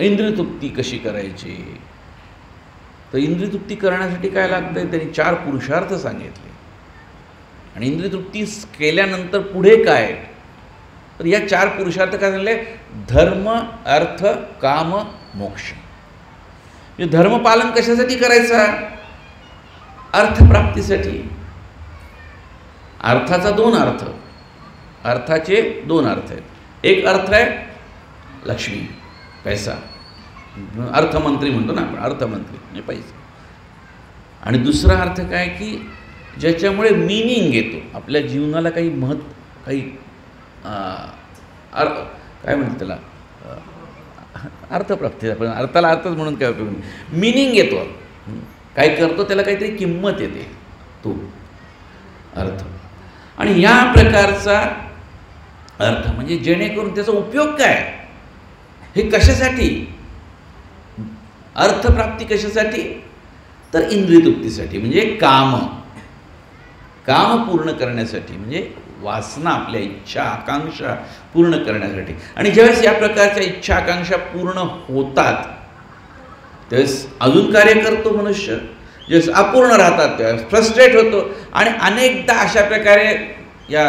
इंद्रियतृप्ती कशी करायची. तर इंद्रियतृप्ती करण्यासाठी काय लागतं, त्यांनी 4 पुरुषार्थ सांगितले. आणि इंद्रियतृप्ती केल्यानंतर पुढे काय, तर या 4 पुरुषार्थ काय झाले, धर्म, अर्थ, काम, मोक्ष. धर्मपालन कशासाठी करायचा, अर्थप्राप्तीसाठी. अर्थाचा 2 अर्थ, अर्थाचे 2 अर्थ आहेत. एक अर्थ आहे लक्ष्मी, पैसा, अर्थमंत्री म्हणतो ना आपण, अर्थमंत्री म्हणजे पैसा. आणि दुसरा अर्थ काय की ज्याच्यामुळे मिनिंग येतो आपल्या जीवनाला, काही काही काय म्हणतात त्याला, अर्थप्राप्ती. आपण अर्थाला अर्थच म्हणून काय उपयोग नाही, मिनिंग येतो. काय करतो त्याला काहीतरी किंमत येते, तो अर्थ. आणि या प्रकारचा अर्थ म्हणजे जेणेकरून त्याचा उपयोग काय, हे कशासाठी, अर्थप्राप्ती कशासाठी, तर इंद्रियतृप्तीसाठी, म्हणजे काम पूर्ण करण्यासाठी, म्हणजे वासना, आपल्या इच्छा आकांक्षा पूर्ण करण्यासाठी. आणि ज्यावेळेस या प्रकारच्या इच्छा आकांक्षा पूर्ण होतात त्यावेळेस अजून कार्य करतो मनुष्य. ज्यावेळेस अपूर्ण राहतात त्यावेळेस फ्रस्ट्रेट होतो. आणि अनेकदा अशा प्रकारे या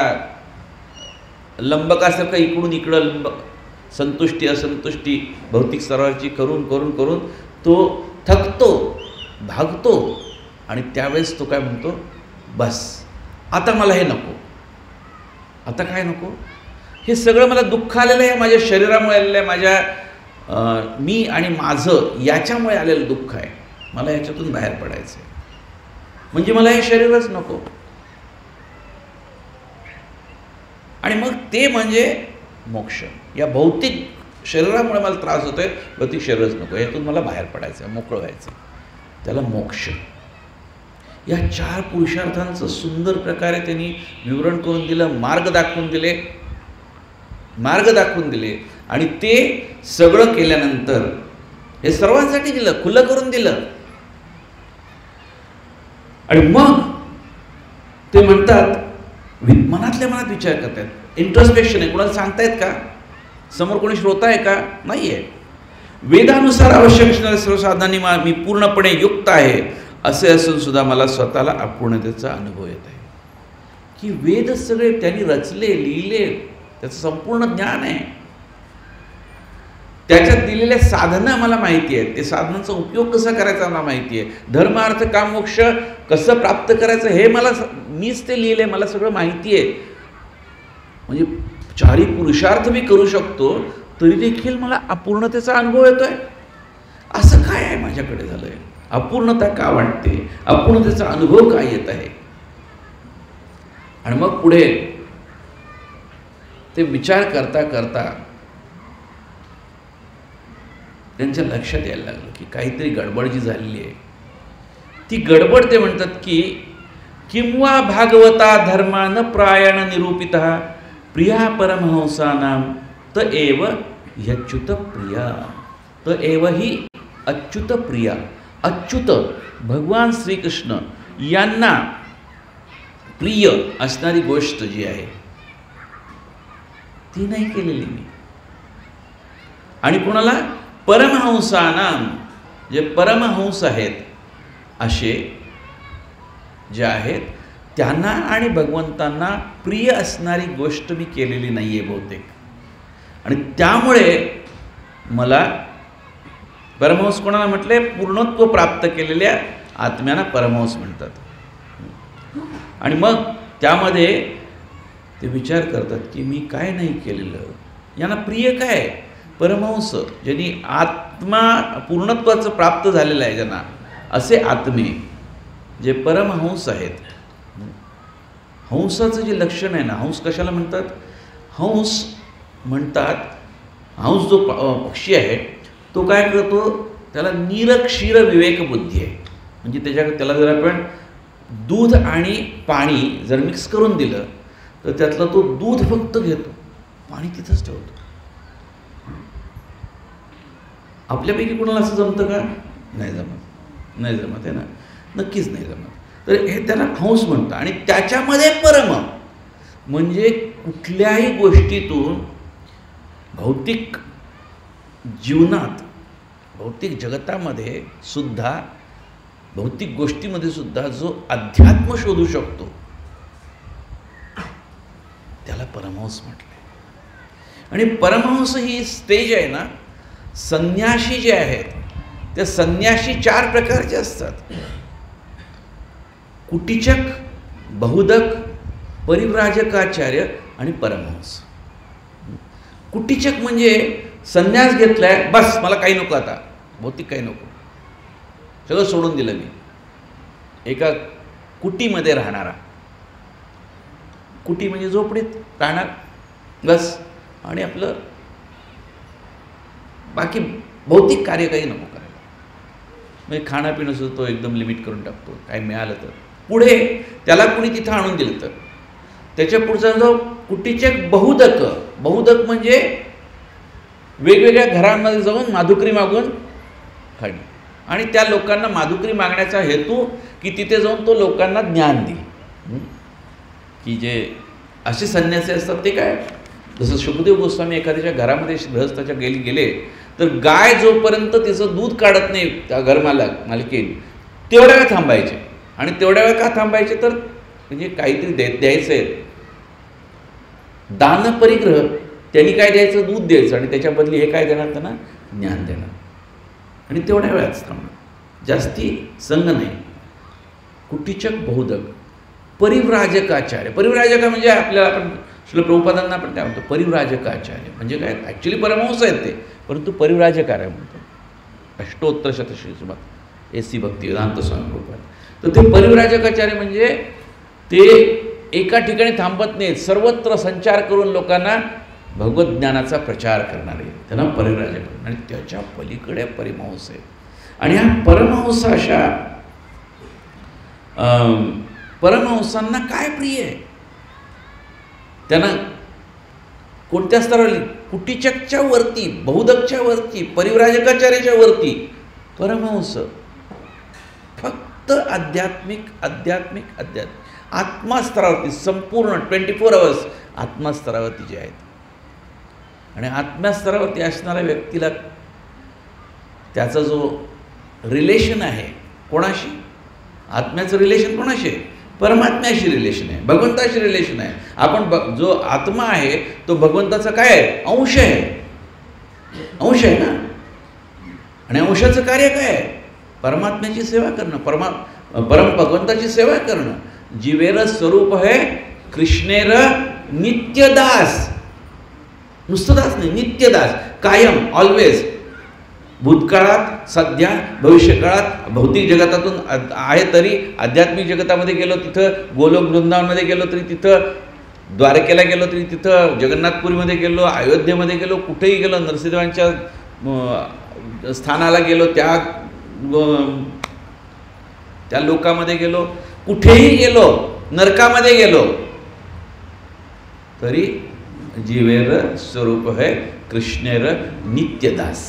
लंबकासारखं इकडून इकडं संतुष्टी असंतुष्टी भौतिक स्तरावरची करून करून करून तो थकतो, भागतो. आणि त्यावेळेस तो काय म्हणतो, बस आता मला हे नको. आता काय नको, हे सगळं मला दुःख आलेलं आहे, माझ्या शरीरामुळे आलेलं आहे, माझ्या मी आणि माझं याच्यामुळे आलेलं दुःख आहे, मला याच्यातून बाहेर पडायचं आहे. म्हणजे मला हे शरीरच नको. आणि मग ते म्हणजे मोक्ष. या भौतिक शरीरामुळे मला त्रास होतोय, भौतिक शरीरच नको, यातून मला बाहेर पडायचं आहे, मोकळं व्हायचं, त्याला मोक्ष. या 4 पुरुषार्थांचं सुंदर प्रकारे त्यांनी विवरण करून दिलं, मार्ग दाखवून दिले. आणि ते सगळं केल्यानंतर हे सर्वांसाठी दिलं, खुलं करून दिलं. आणि मग ते म्हणतात, मनातल्या मनात विचार करतात, इंट्रोस्पेक्शन आहे. कोणाला सांगतायत का, समोर कोणी श्रोता आहे का, नाही आहे. वेदानुसार आवश्यक असणाऱ्या सर्व साधनांनी मी पूर्णपणे युक्त आहे, असे असून सुद्धा मला स्वतःला अपूर्णतेचा अनुभव येत आहे. की वेद सगळे त्यांनी रचले, लिहिले, त्याचं संपूर्ण ज्ञान आहे, त्याच्यात दिलेल्या साधनं मला माहिती आहेत, ते साधनांचा उपयोग कसा करायचा मला माहिती आहे, धर्म अर्थ काम मोक्ष कसं प्राप्त करायचं हे मीच ते लिहिले, मला सगळं माहिती आहे. म्हणजे 4ही पुरुषार्थ मी करू शकतो, तरी देखील मला अपूर्णतेचा अनुभव येतोय. असं काय काय माझ्याकडे झालंय, अपूर्णता का वाटते, अपूर्णतेचा अनुभव काय येत आहे. आणि मग पुढे ते विचार करता करता त्यांच्या लक्षात यायला लागलं की काहीतरी गडबड जी झालेली आहे ती गडबड ते म्हणतात की किंवा भागवता धर्मान प्रायण निरूपिता प्रिया परमहंसानां त एव ह्यच्युत प्रिया, त एव ही अच्युत प्रिया. अच्युत भगवान श्रीकृष्ण यांना प्रिय असणारी गोष्ट जी आहे ती नाही केलेली मी. आणि कोणाला, परमहंसानां, जे परमहंस आहेत असे जे आहेत त्यांना आणि भगवंतांना प्रिय असणारी गोष्ट मी केलेली नाही आहे बहुतेक. आणि त्यामुळे मला परमहंस कोणाला म्हटले, पूर्णत्व प्राप्त केलेल्या आत्म्यांना परमहंस म्हणतात. आणि मग त्यामध्ये ते विचार करतात की मी काय नाही केलेलं, यांना प्रिय काय, परमहंस ज्यांनी आत्मा पूर्णत्वाचं प्राप्त झालेलं आहे ज्यांना, असे आत्मे जे परमहंस आहेत. हंसाचं जे लक्षण आहे ना, हंस कशाला म्हणतात, हंस म्हणतात, हंस जो पक्षी आहे तो काय करतो, त्याला निरक्षीर विवेक बुद्धी आहे. म्हणजे त्याला जर आपण दूध आणि पाणी जर मिक्स करून दिलं तर त्यातला तो दूध फक्त घेतो, पाणी तिथंच ठेवतो. आपल्यापैकी कोणाला असं जमतं का, नाही जमत, नाही जमत आहे ना, नक्कीच नाही जमत. तर हे त्याला हंस म्हणतं. आणि त्याच्यामध्ये परम म्हणजे कुठल्याही गोष्टीतून भौतिक जीवनात, भौतिक जगतामध्ये सुद्धा, भौतिक गोष्टीमध्ये सुद्धा जो अध्यात्म शोधू शकतो त्याला परमहंस म्हटलंय. आणि परमहंस ही स्टेज आहे ना, संन्याशी जे आहेत त्या संन्याशी 4 प्रकारचे असतात, कुटीचक, बहुदक, परिव्राजकाचार्य आणि परमहंस. कुटीचक म्हणजे संन्यास घेतलाय, बस मला काही नको, आता भौतिक काही नको, सगळं सोडून दिलं मी. एका कुटीमध्ये राहणारा, कुटी म्हणजे झोपडीत राहणार बस, आणि आपलं बाकी भौतिक कार्य काही नको करायला. म्हणजे खाणंपिणं सुद्धा तो एकदम लिमिट करून टाकतो, काय मिळालं तर. पुढे त्याला कुणी तिथं आणून दिलं तर त्याच्या पुढचा जो कुटीचक बहुदक, बहुदक म्हणजे वेगवेगळ्या घरांमध्ये जाऊन माधुकरी मागून खाणे. आणि त्या लोकांना माधुकरी मागण्याचा हेतू की तिथे जाऊन तो लोकांना ज्ञान देईल. की जे असे संन्यासी असतात ते काय, जसं शुकदेव गोस्वामी एखाद्याच्या घरामध्ये गृहस्थाच्या गेले तर गाय जोपर्यंत तिचं दूध काढत नाही त्या मालकीन तेवढ्या वेळ थांबायचे. आणि तेवढ्या वेळ का थांबायचे तर म्हणजे काहीतरी द्यायचं आहे, दान परिग्रह. त्यांनी काय द्यायचं, दूध द्यायचं, आणि त्याच्या बदली हे काय देणार, त्यांना ज्ञान देणार. आणि तेवढ्या वेळाच थांबणार, जास्ती संग नाही. कुटीचक, बहुदक, परिव्राजकाचार्य. परिव्राजक म्हणजे आपल्याला आपण श्रील प्रभुपादांना आपण काय म्हणतो, परिव्राजकाचार्य म्हणजे काय, ॲक्च्युली परमहंस आहेत ते, परंतु परिव्राजकार्य म्हणतो. अष्टोत्तर शतश्री एसी भक्ती वेदांत स्वामी प्रभुपाद. तर ते परिव्राजकाचार्य म्हणजे ते एका ठिकाणी थांबत नाहीत, सर्वत्र संचार करून लोकांना भगवत ज्ञानाचा प्रचार करणारे, त्यांना परिव्राजक. आणि त्याच्या पलीकडे परमहंस आहे. आणि हा परमहंस अशा परमहंसांना काय प्रिय आहे, त्यांना कोणत्या स्तरावर, कुटीचकच्या वरती, बहुदकच्या वरती, परिव्राजकाचार्याच्या वरती परमहंस फक्त आध्यात्मिक आध्यात्मिक आध्यात्मिक आत्मास्तरावरती, संपूर्ण 24 आवर्स आत्मास्तरावरती जे आहेत. आणि आत्म्यास्तरावरती असणाऱ्या व्यक्तीला त्याचा जो रिलेशन आहे कोणाशी, आत्म्याचं रिलेशन कोणाशी आहे, परमात्म्याशी रिलेशन आहे, भगवंताशी रिलेशन आहे. आपण जो आत्मा आहे तो भगवंताचा काय आहे, अंश आहे, अंश आहे ना. आणि अंशाचं कार्य काय आहे, परमात्म्याची सेवा करणं, परम भगवंताची सेवा करणं. जीवेर स्वरूप है कृष्णेर नित्यदास, नुसतं दास नाही, नित्यदास, कायम, ऑलवेज. भूतकाळात, सध्या, भविष्यकाळात, भौतिक जगतातून आहे तरी आध्यात्मिक जगतामध्ये गेलो तिथं, गोलोक वृंदावनमध्ये गेलो तरी तिथं, द्वारकेला गेलो तरी तिथं, जगन्नाथपुरीमध्ये गेलो, अयोध्येमध्ये गेलो, कुठेही गेलो, नरसिंहदेवांच्या स्थानाला गेलो, त्या लोकामध्ये गेलो, कुठेही गेलो, नरकामध्ये गेलो तरी जीवेर स्वरूप है कृष्णेर नित्यदास.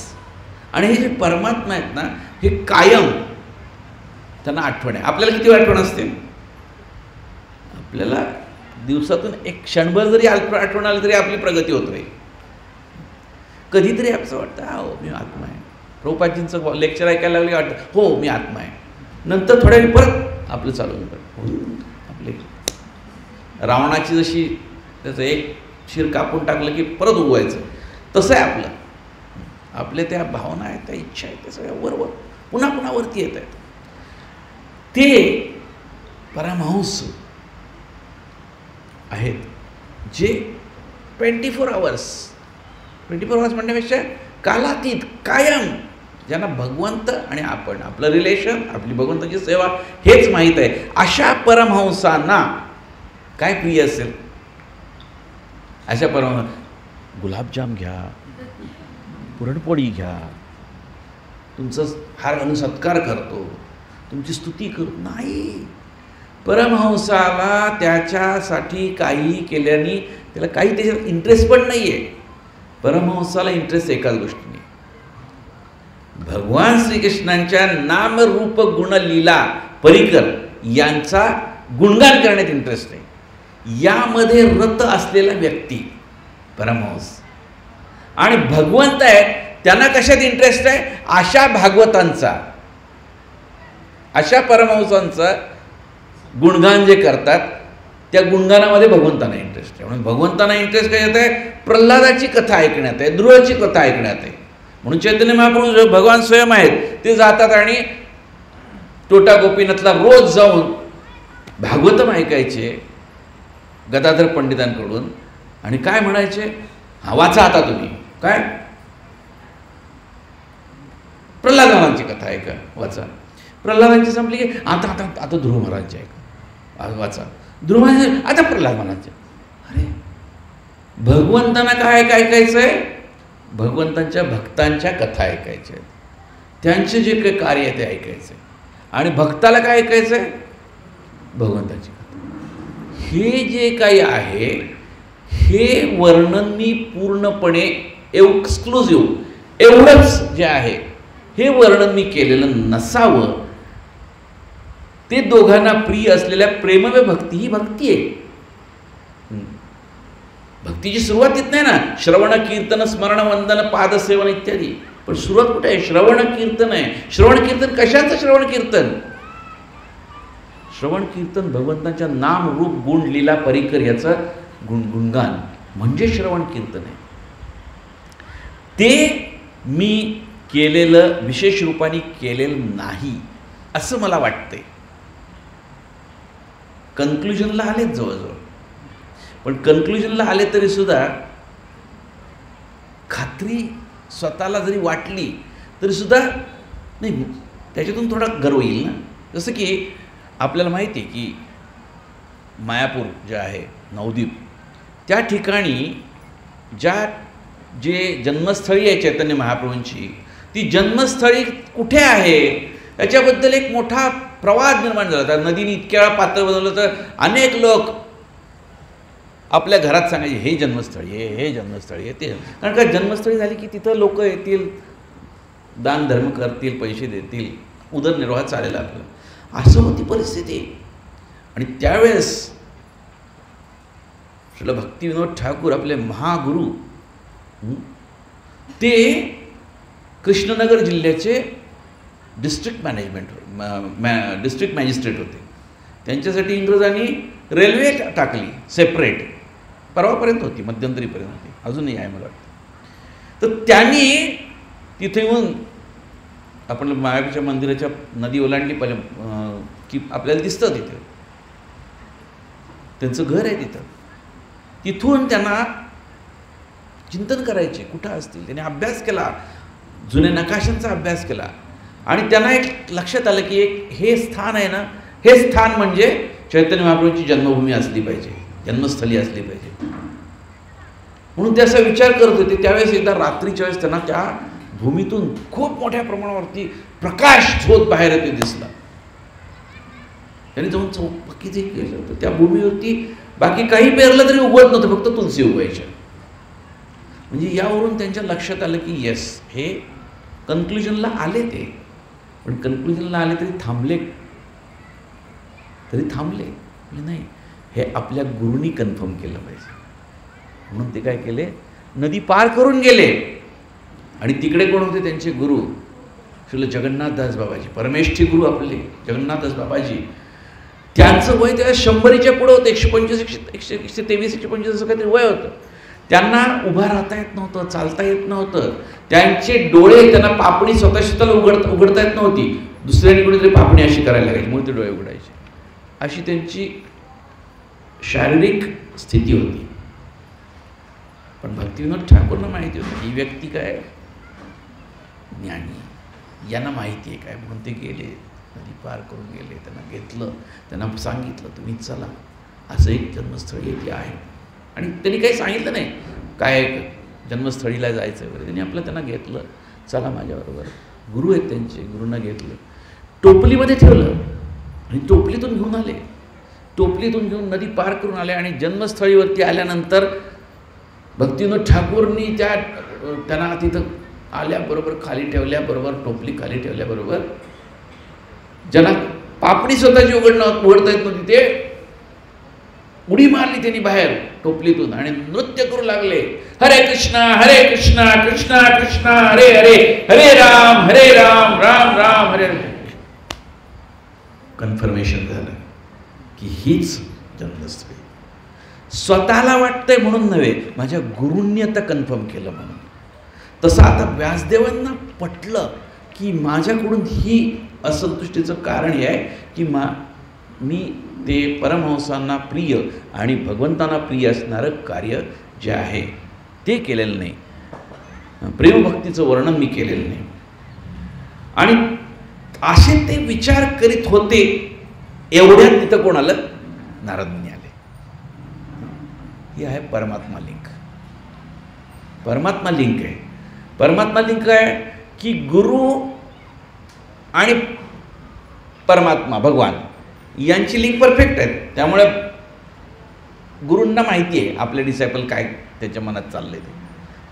आणि हे जे परमात्मा आहेत ना, हे कायम त्यांना आठवण आहे. आपल्याला किती आठवण असते? आपल्याला दिवसातून एक क्षणभर जरी आठवण आली तरी आपली प्रगती होत राहील. कधीतरी असं वाटतं हो मी आत्मा आहे. प्रभुपादजींचं लेक्चर ऐकायला लागले वाटतं हो मी आत्मा आहे. नंतर थोड्या वेळ परत आपलं चालू होतं. आपले रावणाची जशी त्याचं एक शिर कापून टाकलं की परत उगवायचं, तसं आहे आपलं. आपले त्या भावना आहेत, त्या इच्छा आहेत, त्या सगळ्या वरवर पुन्हा पुन्हा वरती येत आहेत. ते परमहंस आहेत जे 24 आवर्स म्हणण्यापेक्षा कालातीत कायम, ज्यांना भगवंत आणि आपण, आपलं रिलेशन, आपली भगवंताची सेवा हेच माहीत आहे, अशा परमहंसांना काय प्रिय असेल? अशा गुलाबजाम घ्या, पुरणपोळी घ्या, तुमचं हार घालून सत्कार करतो, तुमची स्तुती करतो. नाही, परमहंसाला त्याच्यासाठी काही केल्याने त्याला काही त्याच्यात इंटरेस्ट पण नाही आहे. परमहंसाला इंटरेस्ट एकाच गोष्टीने, भगवान श्रीकृष्णांच्या नामरूप गुणलीला परिकर यांचा गुणगान करण्यात इंटरेस्ट आहे. यामध्ये रत असलेला व्यक्ती परमहंस. आणि भगवंत आहेत त्यांना कशात इंटरेस्ट आहे? अशा भागवतांचा, अशा परमहंसांचा गुणगान जे करतात त्या गुणगानामध्ये भगवंतांना इंटरेस्ट आहे. म्हणून भगवंतांना इंटरेस्ट काय येत आहे? प्रल्हादाची कथा ऐकण्यात आहे, ध्रुवाची कथा ऐकण्यात आहे. म्हणून चैतन्य महाप्रभू भगवान स्वयं आहेत, ते जातात आणि टोटा गोपीनाथला रोज जाऊन भागवतम ऐकायचे गदाधर पंडितांकडून. आणि काय म्हणायचे? हा वाचा आता तुम्ही, काय प्रल्हादांची कथा ऐका, वाचा. प्रल्हादांची संपली की आता आता आता ध्रुव महाराजची ऐका, वाचा. ध्रुव महाराज, आता प्रल्हाद महाराजचे. अरे भगवंतांना काय ऐकायचं आहे? भगवंतांच्या भक्तांच्या कथा ऐकायच्या आहेत, त्यांचे जे काही कार्य आहे ते ऐकायचं आहे. आणि भक्ताला काय ऐकायचं आहे? भगवंताची कथा. हे जे काही आहे हे वर्णन मी पूर्णपणे एक्सक्लुझिव्ह एवढंच जे आहे हे वर्णन मी केलेलं नसावं. ते दोघांना प्रिय असलेल्या प्रेमवे भक्ती ही भक्ती आहे. भक्तीची सुरुवात येत नाही ना, श्रवण कीर्तन स्मरण वंदन पादसेवन इत्यादी. पण सुरुवात कुठे आहे? श्रवण कीर्तन आहे. श्रवण कीर्तन कशाचं श्रवण कीर्तन? श्रवण कीर्तन भगवंतांच्या नाम रूप गुण लीला परिकर याचं गुणगान म्हणजे श्रवण कीर्तन आहे. ते मी केलेलं, विशेष रूपाने केलेलं नाही असं मला वाटतंय. कन्क्लुजनला आलेच जवळजवळ, पण कन्क्लुजनला आले तरी सुद्धा खात्री स्वतःला जरी वाटली तरी सुद्धा नाही, त्याच्यातून थोडा गर्व येईल ना. जसं की आपल्याला माहिती आहे की मायापूर जे आहे, नवदीप, त्या ठिकाणी जे जन्मस्थळी आहे चैतन्य महाप्रभूंची, ती जन्मस्थळी कुठे आहे याच्याबद्दल एक मोठा प्रवाद निर्माण झाला. त्या नदीने इतक्या वेळा पात्र बनवलं तर अनेक लोक आपल्या घरात सांगायचे हे जन्मस्थळी आहे, हे जन्मस्थळी आहे. ते कारण का जन्मस्थळी झाली की तिथं लोक येतील, दान धर्म करतील, पैसे देतील, उदरनिर्वाह चालेल आपलं, असं होती परिस्थिती. आणि त्यावेळेस श्रील भक्तिविनोद ठाकूर आपले महागुरू ते कृष्णनगर जिल्ह्याचे डिस्ट्रिक्ट मॅजिस्ट्रेट होते. त्यांच्यासाठी इंग्रजांनी रेल्वे टाकली सेपरेट, परवापर्यंत होती, मध्यंतरीपर्यंत होती, अजूनही आहे मला वाटतं. तर त्यांनी तिथे येऊन आपण मायापूरच्या मंदिराच्या नदी ओलांडली की आपल्याला दिसतं तिथे त्यांचं घर आहे. तिथून त्यांना चिंतन करायचे कुठं असतील. त्यांनी अभ्यास केला, जुन्या नकाशांचा अभ्यास केला आणि त्यांना एक लक्षात आलं की एक हे स्थान आहे ना, हे स्थान म्हणजे चैतन्य महाप्रभूंची जन्मभूमी असली पाहिजे, जन्मस्थली असली पाहिजे. म्हणून ते असा विचार करत होते. त्यावेळेस एकदा रात्रीच्या वेळेस त्यांना त्या भूमीतून खूप मोठ्या प्रमाणावरती प्रकाश झोत बाहेर येते दिसला. त्यांनी जाऊन चौपाकी जे केलं होतं त्या भूमीवरती बाकी काही पेरलं तरी उगवत नव्हतं, फक्त तुलसी उगवायच्या. म्हणजे यावरून त्यांच्या लक्षात आलं की येस, हे कन्क्लुजनला आले ते, पण कन्क्लुजनला आले तरी थांबले म्हणजे नाही, हे आपल्या गुरूंनी कन्फर्म केलं पाहिजे. म्हणून ते काय केले, नदी पार करून गेले. आणि तिकडे कोण होते त्यांचे गुरु, श्रील जगन्नाथदास बाबाजी, परमेष्ठी गुरु आपले जगन्नाथदास बाबाजी. त्यांचं वय त्या 100च्या पुढं होतं, 125, 123, 125 असं काहीतरी वय होतं. त्यांना उभा राहता येत नव्हतं, चालता येत नव्हतं. त्यांचे डोळे, त्यांना पापणी स्वतःला उघडता येत नव्हती, दुसऱ्याने कुठेतरी पापणी अशी करायला लागायची, म्हणून ते डोळे उघडायचे. अशी त्यांची शारीरिक स्थिती होती. पण भक्तिविनोद ठाकूरना माहिती होतं ही व्यक्ती काय ज्ञानी, यांना माहिती आहे काय, म्हणून ते गेले, नदी पार करून गेले. त्यांना घेतलं, त्यांना सांगितलं तुम्ही चला, असं एक जन्मस्थळ येथे आहे. आणि त्यांनी काही सांगितलं नाही काय जन्मस्थळीला जायचं वगैरे, त्यांनी आपलं त्यांना घेतलं, चला माझ्याबरोबर. गुरु आहेत त्यांचे, गुरूंना घेतलं, टोपलीमध्ये ठेवलं आणि टोपलीतून घेऊन आले. टोपलीतून घेऊन नदी पार करून आले आणि जन्मस्थळीवरती आल्यानंतर भक्तिविनोद ठाकूरनी त्यांना तिथं आल्याबरोबर खाली ठेवल्याबरोबर, टोपली खाली ठेवल्याबरोबर, ज्यांना पापडी स्वतःची उघडता येत नव्हती ते उडी मारली त्यांनी बाहेर टोपलीतून आणि नृत्य करू लागले. हरे कृष्णा कृष्णा कृष्णा हरे हरे, हरे राम राम राम हरे हरे. कन्फर्मेशन झालं की हीच जन्मस्थळी. स्वतःला वाटतंय म्हणून नव्हे, माझ्या गुरूंनी आता कन्फर्म केलं म्हणून. तसं आता व्यासदेवांना पटलं की माझ्याकडून ही असंतुष्टीचं कारण हे आहे की मी ते परमहंसांना प्रिय आणि भगवंतांना प्रिय असणारं कार्य जे आहे ते केलेलं नाही, प्रेमभक्तीचं वर्णन मी केलेलं नाही. आणि असे ते विचार करीत होते, एवढ्यात तिथं कोण आलं, नारद मुनी आले. ही आहे परमात्मा लिंक. परमात्मा लिंक आहे. परमात्मा लिंक आहे की गुरु आणि परमात्मा भगवान यांची लिंक परफेक्ट आहे. त्यामुळे गुरूंना माहिती आहे आपले डिसायपल काय त्याच्या मनात चालले ते.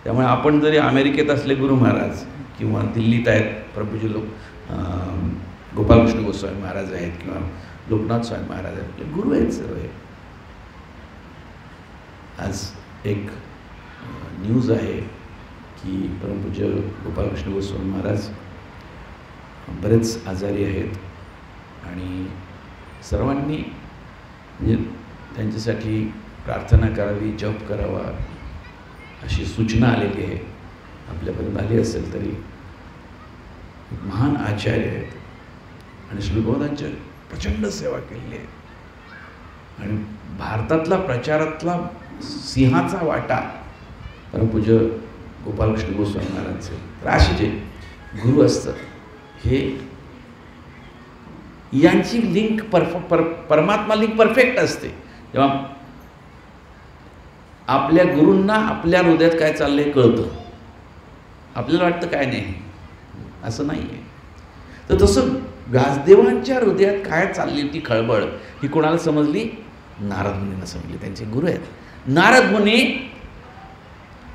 त्यामुळे आपण जरी अमेरिकेत असले गुरु महाराज किंवा दिल्लीत आहेत प्रभूजी लोक, गोपालकृष्ण गोस्वामी महाराज आहेत किंवा लोकनाथ स्वामी महाराज आहेत, आपले गुरु आहेत सर्व. आज एक न्यूज आहे की परमपूज्य गोपालकृष्ण गोस्वामी महाराज बरेच आजारी आहेत आणि सर्वांनी म्हणजे त्यांच्यासाठी प्रार्थना करावी, जप करावा अशी सूचना आलेली आहे. आपल्यापर्यंत आली असेल तरी महान आचार्य आहेत आणि श्रीगोदांची प्रचंड सेवा केलेली आहे. आणि भारतातला प्रचारातला सिंहाचा वाटा परमपूज्य गोपालकृष्ण गोस्वामी महाराजचे. तर असे जे गुरु असतात हे यांची लिंक परमात्मा लिंक परफेक्ट असते. जेव्हा आपल्या गुरूंना आपल्या हृदयात काय चाललंय कळतं, आपल्याला वाटतं काय नाही, असं नाही आहे. तर तसं व्यासदेवांच्या हृदयात काय चालली ती खळबळ ही कोणाला समजली, नारद मुनींना समजली. त्यांचे गुरु आहेत. नारद मुनी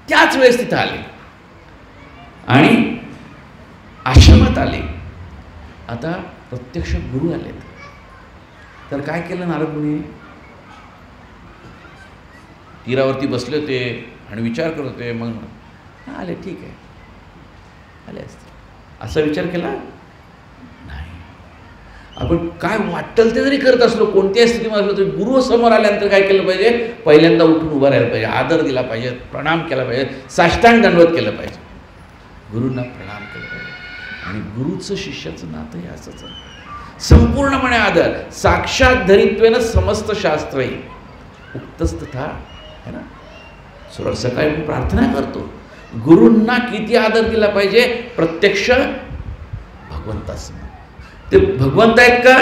त्याच वेळेस तिथं आले आणि आश्रमात आले. आता प्रत्यक्ष गुरु आलेत. तर काय केलं नारद मुनी, तीरावरती बसले होते आणि विचार करत होते. मग आले, ठीक आहे, आले असते असा विचार केला नाही. आपण काय वाटेल ते जरी करत असलो, कोणत्याही स्थितीमध्ये असलो तरी गुरु समोर आल्यानंतर काय केलं पाहिजे, पहिल्यांदा उठून उभं राहायला पाहिजे, आदर दिला पाहिजे, प्रणाम केला पाहिजे, साष्टांग दंडवत केलं पाहिजे, गुरूंना प्रणाम केलं पाहिजे. आणि गुरुचं शिष्याचं नातं हे असंच आहे, संपूर्णपणे आदर. साक्षात धरित्वेनं समस्त शास्त्र उक्तस्तथा है ना. सकाळी आपण प्रार्थना करतो, गुरूंना किती आदर दिला पाहिजे? प्रत्यक्ष भगवंतासमोर. ते भगवंत आहेत का?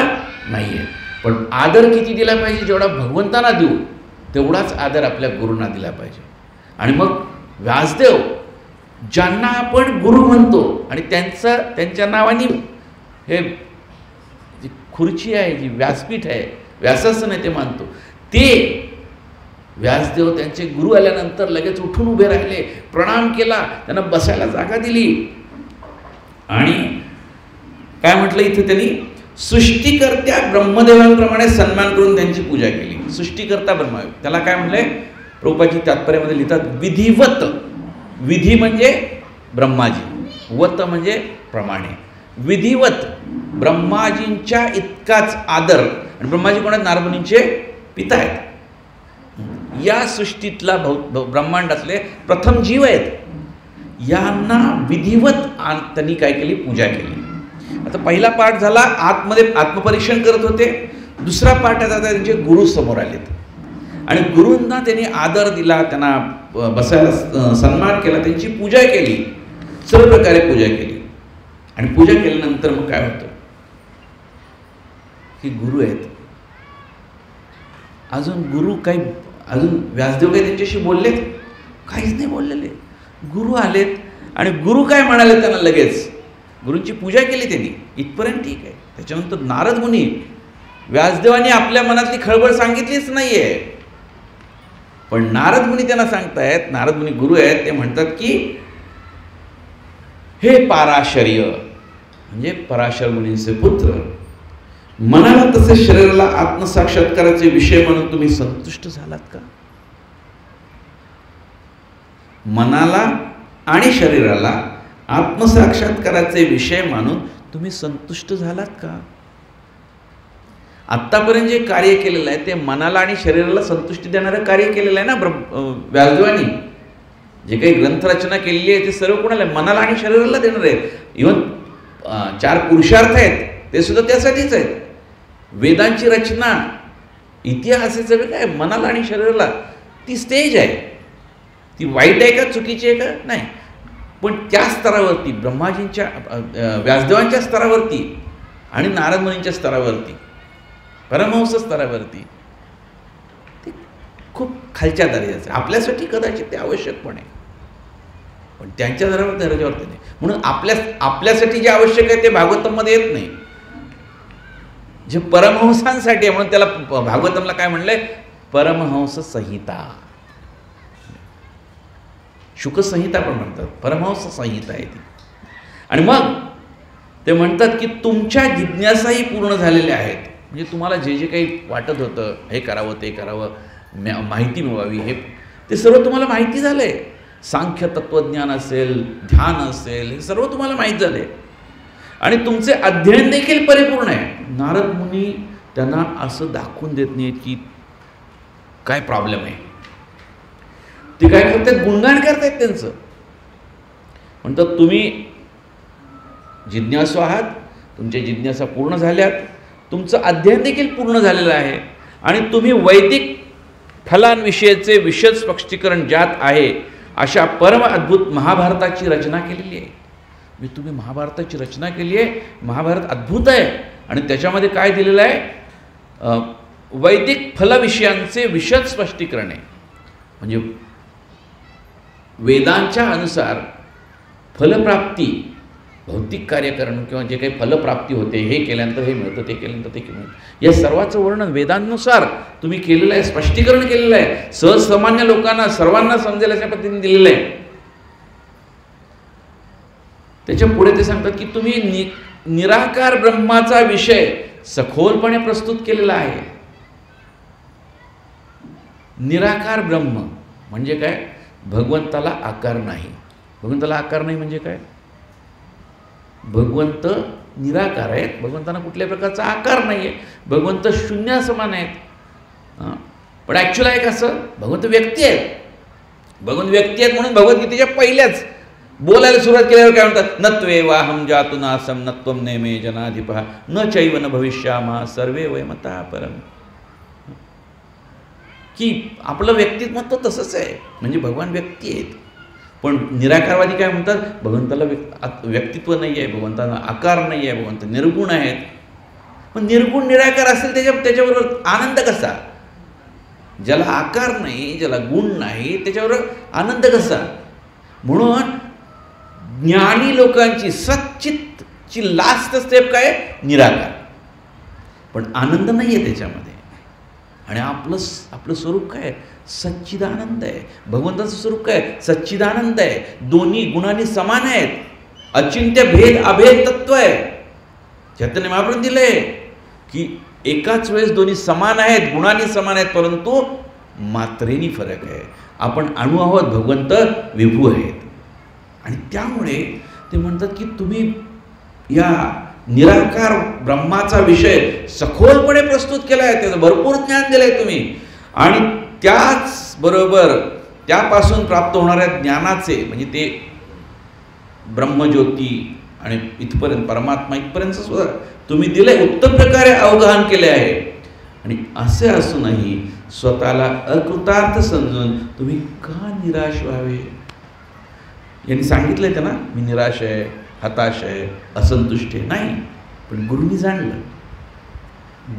नाही आहेत, पण आदर किती दिला पाहिजे? जेवढा भगवंतांना देऊ तेवढाच आदर आपल्या गुरूंना दिला पाहिजे. आणि मग व्यासदेव ज्यांना आपण गुरु म्हणतो आणि त्यांच्या नावाने हे जी खुर्ची आहे, जी व्यासपीठ आहे, व्यासासन आहे ते मानतो, ते व्यासदेव त्यांचे गुरु आल्यानंतर लगेच उठून उभे राहिले, प्रणाम केला, त्यांना बसायला जागा दिली. आणि काय म्हटलं इथे त्यांनी? सृष्टिकर्त्या ब्रह्मदेवांप्रमाणे सन्मान करून त्यांची पूजा केली. सृष्टिकर्ता ब्रह्मदेव, त्याला काय म्हणले? प्रभुपादांची तात्पर्यामध्ये लिहितात विधिवत. विधी म्हणजे ब्रह्माजी, वत म्हणजे प्रमाणे. विधिवत ब्रह्माजींच्या इतकाच आदर. आणि ब्रह्माजी कोण आहेत? नारद मुनींचे पिता आहेत. या सृष्टीतला ब्रह्मांडातले प्रथम जीव आहेत. यांना विधिवत त्यांनी काय केली? पूजा केली. आता पहिला पाठ झाला, आतमध्ये आत्मपरीक्षण करत होते. दुसरा पाठ आता त्यांचे गुरु समोर आलेत आणि गुरूंना त्यांनी आदर दिला, त्यांना बसायला सन्मान केला, त्यांची पूजा केली, सर्व प्रकारे पूजा केली. आणि पूजा केल्यानंतर मग काय होतं की गुरु आहेत. अजून गुरु काही, अजून व्यासदेव काही त्यांच्याशी बोललेत? काहीच नाही बोललेले. गुरु आलेत आणि गुरु काय म्हणाले त्यांना? लगेच गुरूंची पूजा केली त्यांनी, इथपर्यंत ठीक आहे. त्याच्यानंतर नारद मुनी, व्यासदेवांनी आपल्या मनातली खळबळ सांगितलीच नाही आहे, पण नारद मुनी त्यांना सांगतायत, नारद मुनी गुरु आहेत, ते म्हणतात की हे पाराशर्य म्हणजे पराशर मुनींचे पुत्र, मनाला तसे शरीराला आत्मसाक्षात्काराचे विषय म्हणून तुम्ही संतुष्ट झालात का? मनाला आणि शरीराला आत्मसाक्षात्काराचे विषय मानून तुम्ही संतुष्ट झालात का? आत्तापर्यंत जे कार्य केलेलं आहे ते मनाला आणि शरीराला संतुष्टी देणारं कार्य केलेलं आहे ना व्यासदेवांनी. जे काही ग्रंथरचना केलेली आहे ते सर्व कोणाला? मनाला आणि शरीराला देणार आहे. इव्हन 4 पुरुषार्थ आहेत ते सुद्धा त्यासाठीच आहेत. वेदांची रचना, इतिहासाचं वेगळं आहे, मनाला आणि शरीराला. ती स्टेज आहे, ती वाईट आहे का चुकीची आहे का? नाही, पण त्या स्तरावरती, ब्रह्माजींच्या व्यासदेवांच्या स्तरावरती आणि नारद मुनींच्या स्तरावरती, परमहंस स्तरावरती ते खूप खालच्या दर्जाचं. आपल्यासाठी कदाचित ते आवश्यक पण आहे, पण त्यांच्या दर्जावरती नाही. म्हणून आपल्यासाठी जे आवश्यक आहे ते भागवतममध्ये येत नाही, जे परमहंसांसाठी आहे. म्हणून त्याला भागवतमला काय म्हणलंय? परमहंस संहिता. शुकसंहिता पण म्हणतात, परमहंस संहिता आहे ती. आणि मग ते म्हणतात की तुमच्या जिज्ञासाही पूर्ण झालेल्या आहेत. म्हणजे तुम्हाला जे जे काही वाटत होतं, हे करावं ते करावं, माहिती मिळवावी, हे ते सर्व तुम्हाला माहिती झालं आहे. सांख्य तत्त्वज्ञान असेल, ध्यान असेल, हे सर्व तुम्हाला माहीत झालं आहे. आणि तुमचे अध्ययन देखील परिपूर्ण आहे. नारद मुनी त्यांना असं दाखवून देत नाहीत की काय प्रॉब्लेम आहे. ते काय करतात? गुणगान करतायत त्यांचं. म्हणतात तुम्ही जिज्ञासू आहात, तुमच्या जिज्ञासा पूर्ण झाल्यात, तुमचं अध्ययन देखील पूर्ण झालेलं आहे आणि तुम्ही वैदिक फलांविषयीचे विशद स्पष्टीकरण ज्यात आहे अशा परम अद्भुत महाभारताची रचना केलेली आहे. मी तुम्ही महाभारताची रचना केली आहे. महाभारत अद्भुत आहे आणि त्याच्यामध्ये काय दिलेलं आहे? वैदिक फलविषयांचे विशद स्पष्टीकरण आहे. म्हणजे वेदांच्या अनुसार फलप्राप्ती, भौतिक कार्य करणं किंवा जे काही फलप्राप्ती होते, हे केल्यानंतर हे मिळतं, ते केल्यानंतर ते मिळतं, या सर्वाचं वर्णन वेदांनुसार तुम्ही केलेलं आहे, स्पष्टीकरण केलेलं आहे. सहजसामान्य लोकांना, सर्वांना समजेल अशा पद्धतीने दिलेलं आहे. त्याच्या पुढे ते सांगतात की तुम्ही निराकार ब्रह्माचा विषय सखोलपणे प्रस्तुत केलेला आहे. निराकार ब्रह्म म्हणजे काय? भगवंताला आकार नाही. भगवंताला आकार नाही म्हणजे काय? भगवंत निराकार आहेत, भगवंतांना कुठल्याही प्रकारचा आकार नाही आहे, भगवंत शून्य समान आहेत. पण ॲक्च्युअल आहे कसं? भगवंत व्यक्ती आहेत. भगवंत व्यक्ती आहेत म्हणून भगवद्गीतेच्या पहिल्याच बोलायला सुरुवात केल्यावर काय म्हणतात? नत्वे वाहम जातु नासम नत्वम नेमे जनाधिपः न चैव न भविष्यामः सर्वे वयमतः परम. की आपलं व्यक्तिमत्व तसंच आहे, म्हणजे भगवान व्यक्ती आहेत. पण निराकारवादी काय म्हणतात, भगवंताला व्यक्तित्व नाही आहे, भगवंताला आकार नाही आहे, भगवंत निर्गुण आहेत. पण निर्गुण निराकार असेल त्याच्याबरोबर आनंद कसा? ज्याला आकार नाही, ज्याला गुण नाही, त्याच्याबरोबर आनंद कसा? म्हणून ज्ञानी लोकांची सच्चितची लास्ट स्टेप काय? निराकार. पण आनंद नाही आहे त्याच्यामध्ये. आणि आपलं स्वरूप काय? सच्चिदानंद आहे. भगवंताचं स्वरूप काय? सच्चिदानंद आहे. दोन्ही गुणांनी समान आहेत. अचिंत्य भेद अभेद तत्व आहे. चैतन्य महाप्रभू दिले की एकाच वेळेस दोन्ही समान आहेत, गुणांनी समान आहेत, परंतु मात्रेनी फरक आहे. आपण अणु आहोत, भगवंत विभू आहेत. आणि त्यामुळे ते म्हणतात की तुम्ही या निराकार ब्रह्माचा विषय सखोलपणे प्रस्तुत केला आहे, त्याचं भरपूर ज्ञान दिलं आहे तुम्ही. आणि त्याचबरोबर त्यापासून प्राप्त होणाऱ्या ज्ञानाचे म्हणजे ते ब्रह्मज्योती आणि इथपर्यंत परमात्मा इथपर्यंत सुद्धा तुम्ही दिले, उत्तम प्रकारे अवगाहन केले आहे. आणि असे असूनही स्वतःला अकृतार्थ समजून तुम्ही का निराश व्हावे? यांनी सांगितलंय त्यांना, मी निराश आहे, हताश आहे, असंतुष्ट आहे. नाही, पण गुरुनी जाणलं.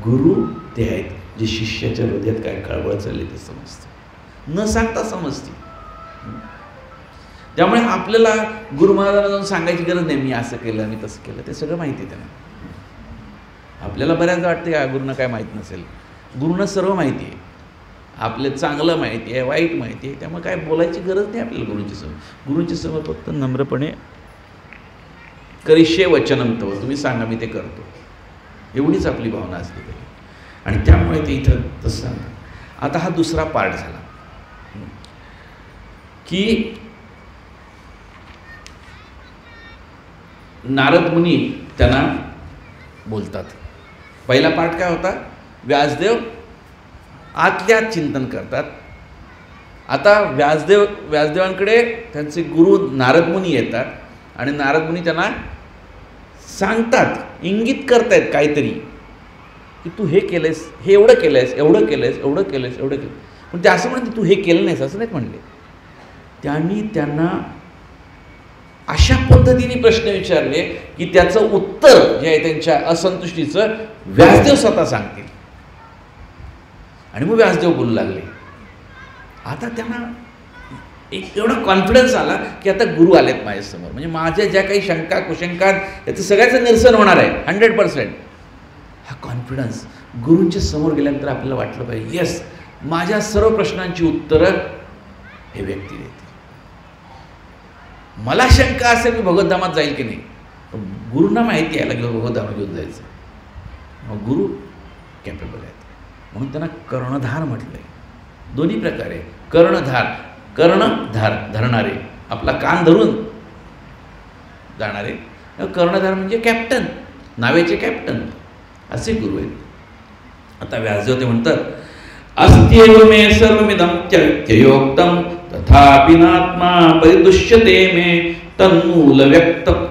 गुरु ते आहेत जे शिष्याच्या हृदयात काय कळवळ चालली ते समजतं, न सांगता समजते. त्यामुळे आपल्याला गुरु महाराजांना जाऊन सांगायची गरज नाही, मी असं केलं, मी तसं केलं, ते सगळं माहिती आहे त्यांना. आपल्याला बऱ्याचदा वाटतं का गुरुंना काय माहीत नसेल. गुरुंना सर्व माहिती आहे, आपले चांगलं माहिती आहे, वाईट माहिती आहे. त्यामुळे काय बोलायची गरज नाही आपल्याला गुरुंच्या समोर. गुरुंच्या समोर फक्त नम्रपणे करिष्ये वचनं तव, तुम्ही सांगा मी ते करतो, एवढीच आपली भावना असली पाहिजे. आणि त्यामुळे ते इथं तसं सांगतात. आता हा दुसरा पार्ट झाला की नारद मुनी त्यांना बोलतात. पहिला पार्ट काय होता? व्यासदेव आतल्या चिंतन करतात. आता व्यासदेवांकडे त्यांचे गुरु नारद मुनी येतात आणि नारद मुनी त्यांना सांगतात, इंगित करतायत काहीतरी की तू हे केलंयस, हे एवढं केलंयस, एवढं केलंयस, एवढं केलंयस, एवढं केलं. पण ते असं म्हणते तू हे केलं नाहीस, असं नाहीत म्हणले. त्यांनी त्यांना अशा पद्धतीने प्रश्न विचारले की त्याचं उत्तर जे आहे त्यांच्या असंतुष्टीचं व्यासदेव स्वतः सांगतील. आणि मग व्यासदेव बोलू लागले. आता त्यांना एक एवढा कॉन्फिडन्स आला की आता गुरु आलेत माझ्यासमोर, म्हणजे माझ्या ज्या काही शंका कुशंका याचं सगळ्याचं निरसन होणार आहे 100%. हा कॉन्फिडन्स गुरूंच्या समोर गेल्यानंतर आपल्याला वाटलं पाहिजे, येस, माझ्या सर्व प्रश्नांची उत्तरं हे व्यक्ती देतील. मला शंका असेल मी भगवद्धामात जाईल की नाही, पण गुरूंना माहिती आहे की भगवद्धामात घेऊन जायचं. मग गुरु कॅपेबल आहेत. म्हणून त्यांना कर्णधार म्हटलंय. दोन्ही प्रकारे कर्णधार धरणारे, आपला कान धरून जाणारे. कर्णधार म्हणजे कॅप्टन, नावेचे कॅप्टन, असे गुरु आहेत. आता व्यासदेव ते म्हणतात, अस्त्येव मे सर्वमिदं त्ययोक्तं तथापि नात्मा परिदुष्यते मे तन्मूलमव्यक्तं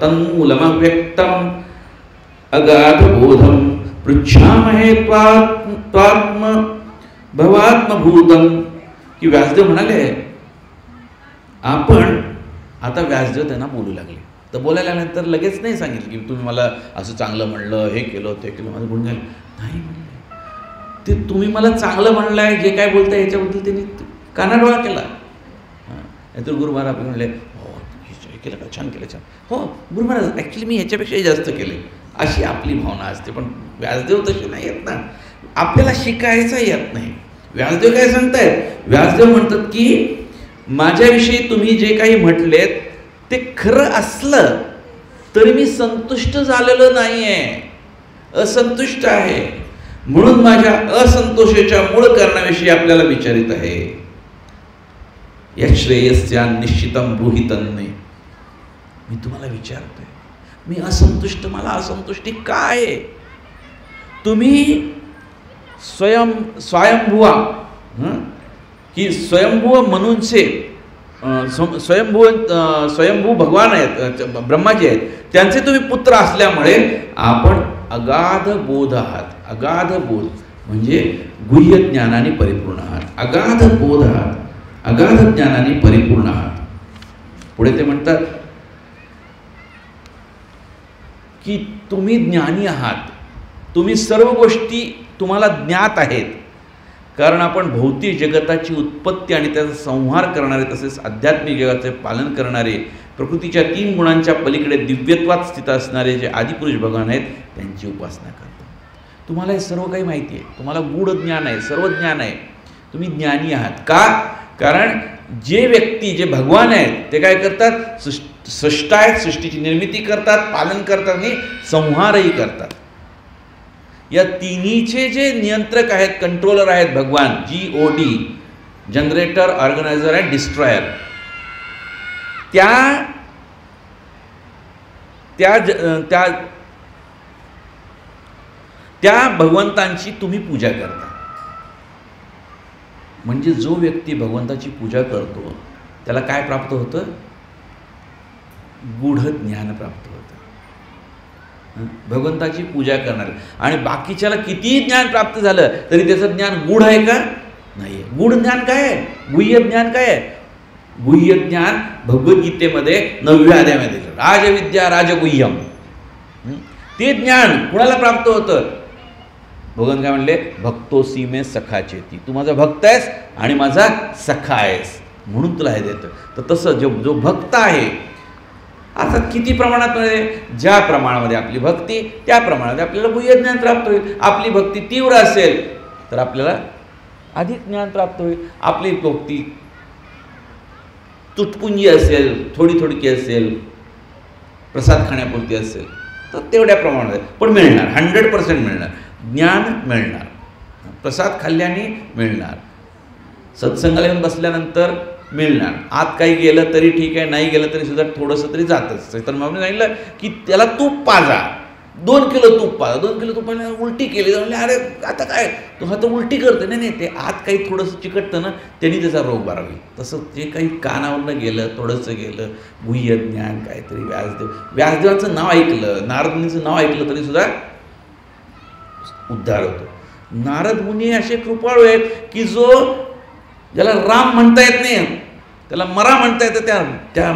अगाधबोधं पृच्छामहे त्वात्म भवात्मभूतं. की व्यासदेव म्हणाले, आपण आता व्यासदेव त्यांना बोलू लागले. तर बोलायल्यानंतर लगेच नाही सांगितलं की तुम्ही मला असं चांगलं म्हणलं, हे केलं, ते केलं, माझं गुण घाल, नाही म्हणले. ते तुम्ही मला चांगलं म्हणलं आहे, जे काय बोलताय ह्याच्याबद्दल त्यांनी कानाडोळा केला. नाहीतर गुरु महाराज म्हणले, हो हे केलं का, छान केलं, छान, हो गुरु महाराज ॲक्च्युली मी ह्याच्यापेक्षाही जास्त केले, अशी आपली भावना असते. पण व्यासदेव तशी नाही येत ना, आपल्याला शिकायचं येत नाही. व्यासदेव काय सांगतायत? व्यासदेव म्हणतात की माझ्याविषयी तुम्ही जे काही म्हटलेत ते खरं असलं तरी मी संतुष्ट झालेलो नाही आहे, असंतुष्ट आहे. म्हणून माझ्या असंतोषाच्या मूळ कारणाविषयी आपल्याला विचारित आहे. यश्रेयस्या निश्चितं ब्रूहि तन्मे. मी तुम्हाला विचारतोय, मी असंतुष्ट, मला असंतुष्टी काय आहे? तुम्ही स्वयंभुवा की स्वयंभू मनूंचे स्वयंभू भगवान आहेत, ब्रह्माजी आहेत, त्यांचे तुम्ही पुत्र असल्यामुळे आपण अगाध बोध आहात. अगाध बोध म्हणजे गुह्य ज्ञानाने परिपूर्ण आहात. अगाध बोध आहात, अगाध ज्ञानाने परिपूर्ण आहात. पुढे ते म्हणतात की तुम्ही ज्ञानी आहात, तुम्ही सर्व गोष्टी तुम्हाला ज्ञात आहेत, कारण आपण भौतिक जगताची उत्पत्ती आणि त्याचा संहार करणारे तसेच आध्यात्मिक जगाचे पालन करणारे प्रकृतीच्या 3 गुणांच्या पलीकडे दिव्यत्वात स्थित असणारे जे आदिपुरुष भगवान आहेत त्यांची उपासना करतो. तुम्हाला हे सर्व काही माहिती आहे, तुम्हाला गूढ ज्ञान आहे, सर्व ज्ञान आहे, तुम्ही ज्ञानी आहात. का? कारण जे व्यक्ती जे भगवान आहेत ते काय करतात? सृष्टा आहेत, सृष्टीची निर्मिती करतात, पालन करतात आणि संहारही करतात. या तिन्हीचे जे नियंत्रक आहेत, कंट्रोलर आहेत भगवान, GOD, generator, organiser and destroyer, त्या भगवंतांची तुम्ही पूजा करता. म्हणजे जो व्यक्ती भगवंताची पूजा करतो त्याला काय प्राप्त होतं? गूढ ज्ञान प्राप्त होतं. भगवंताची पूजा करणार आणि बाकीच्याला कितीही ज्ञान प्राप्त झालं तरी त्याचं ज्ञान गूढ आहे का? नाही आहे. गूढ ज्ञान काय आहे? गुह्य ज्ञान काय आहे? गुह्य ज्ञान भगवद्गीतेमध्ये 9व्या अध्यायामध्ये राजविद्या राजगुह्यम. ते ज्ञान कुणाला प्राप्त होतं? भगवान काय म्हणले? भक्तोसी मे सखा चेती, तू माझा भक्त आहेस आणि माझा सखा आहेस म्हणून तुला हे देतं. तर तसं जो भक्त आहे, अर्थात किती प्रमाणात म्हणजे ज्या प्रमाणामध्ये आपली भक्ती त्या प्रमाणामध्ये आपल्याला गुह्य ज्ञान प्राप्त होईल. आपली भक्ती तीव्र असेल तर आपल्याला अधिक ज्ञान प्राप्त होईल. आपली भक्ती तुटपुंजी असेल, थोडी थोडकी असेल, प्रसाद खाण्यापुरती असेल तर तेवढ्या प्रमाणात पण मिळणार, 100% मिळणार, ज्ञान मिळणार, प्रसाद खाल्ल्याने मिळणार, सत्संगाला येऊन बसल्यानंतर मिळणार. आत काही गेलं तरी ठीक आहे, नाही गेलं तरी सुद्धा थोडंसं तरी जातच. तर मग सांगितलं की त्याला तूप पाजा, 2 किलो तूप पाजा. 2 किलो तुपाने उलटी केली, म्हणले अरे आता काय तू हा तर उलटी करते. नाही, ते आत काही थोडंसं चिकटतं ना, त्यांनी त्याचा रोग बरा होईल. तसं जे काही कानावरनं गेलं, थोडंसं गेलं, गुह्य ज्ञान काहीतरी. व्यासदेवांचं नाव ऐकलं, नारद मुनीचं नाव ऐकलं तरी सुद्धा उद्धार होतो. नारद मुनी असे कृपाळू आहेत की ज्याला राम म्हणता येत नाही त्याला मरा म्हणता येतं, त्या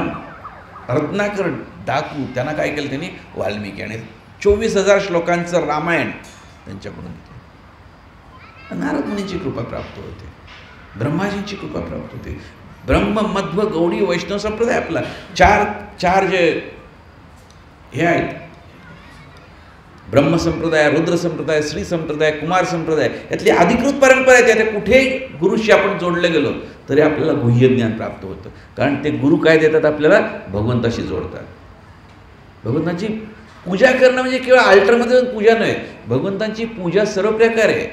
रत्नाकर डाकू त्यांना काय केलं त्यांनी? वाल्मिकी आणि 24,000 श्लोकांचं रामायण त्यांच्याकडून घेतलं. नारद मुनींची कृपा प्राप्त होते, ब्रह्माजींची कृपा प्राप्त होते. ब्रह्म, मध्व, गौडी, वैष्णव संप्रदाय आपला चार जे हे आहेत, ब्रह्म संप्रदाय, रुद्र संप्रदाय, श्री संप्रदाय, कुमार संप्रदाय, यातली अधिकृत परंपरा आहे. त्या कुठेही गुरुशी आपण जोडले गेलो तरी आपल्याला गुह्य ज्ञान प्राप्त होतं. कारण ते गुरु काय देतात? आपल्याला भगवंताशी जोडतात. भगवंताची पूजा करणं म्हणजे केवळ अल्टरमध्ये पूजा नाही, भगवंतांची पूजा सर्व प्रकारे.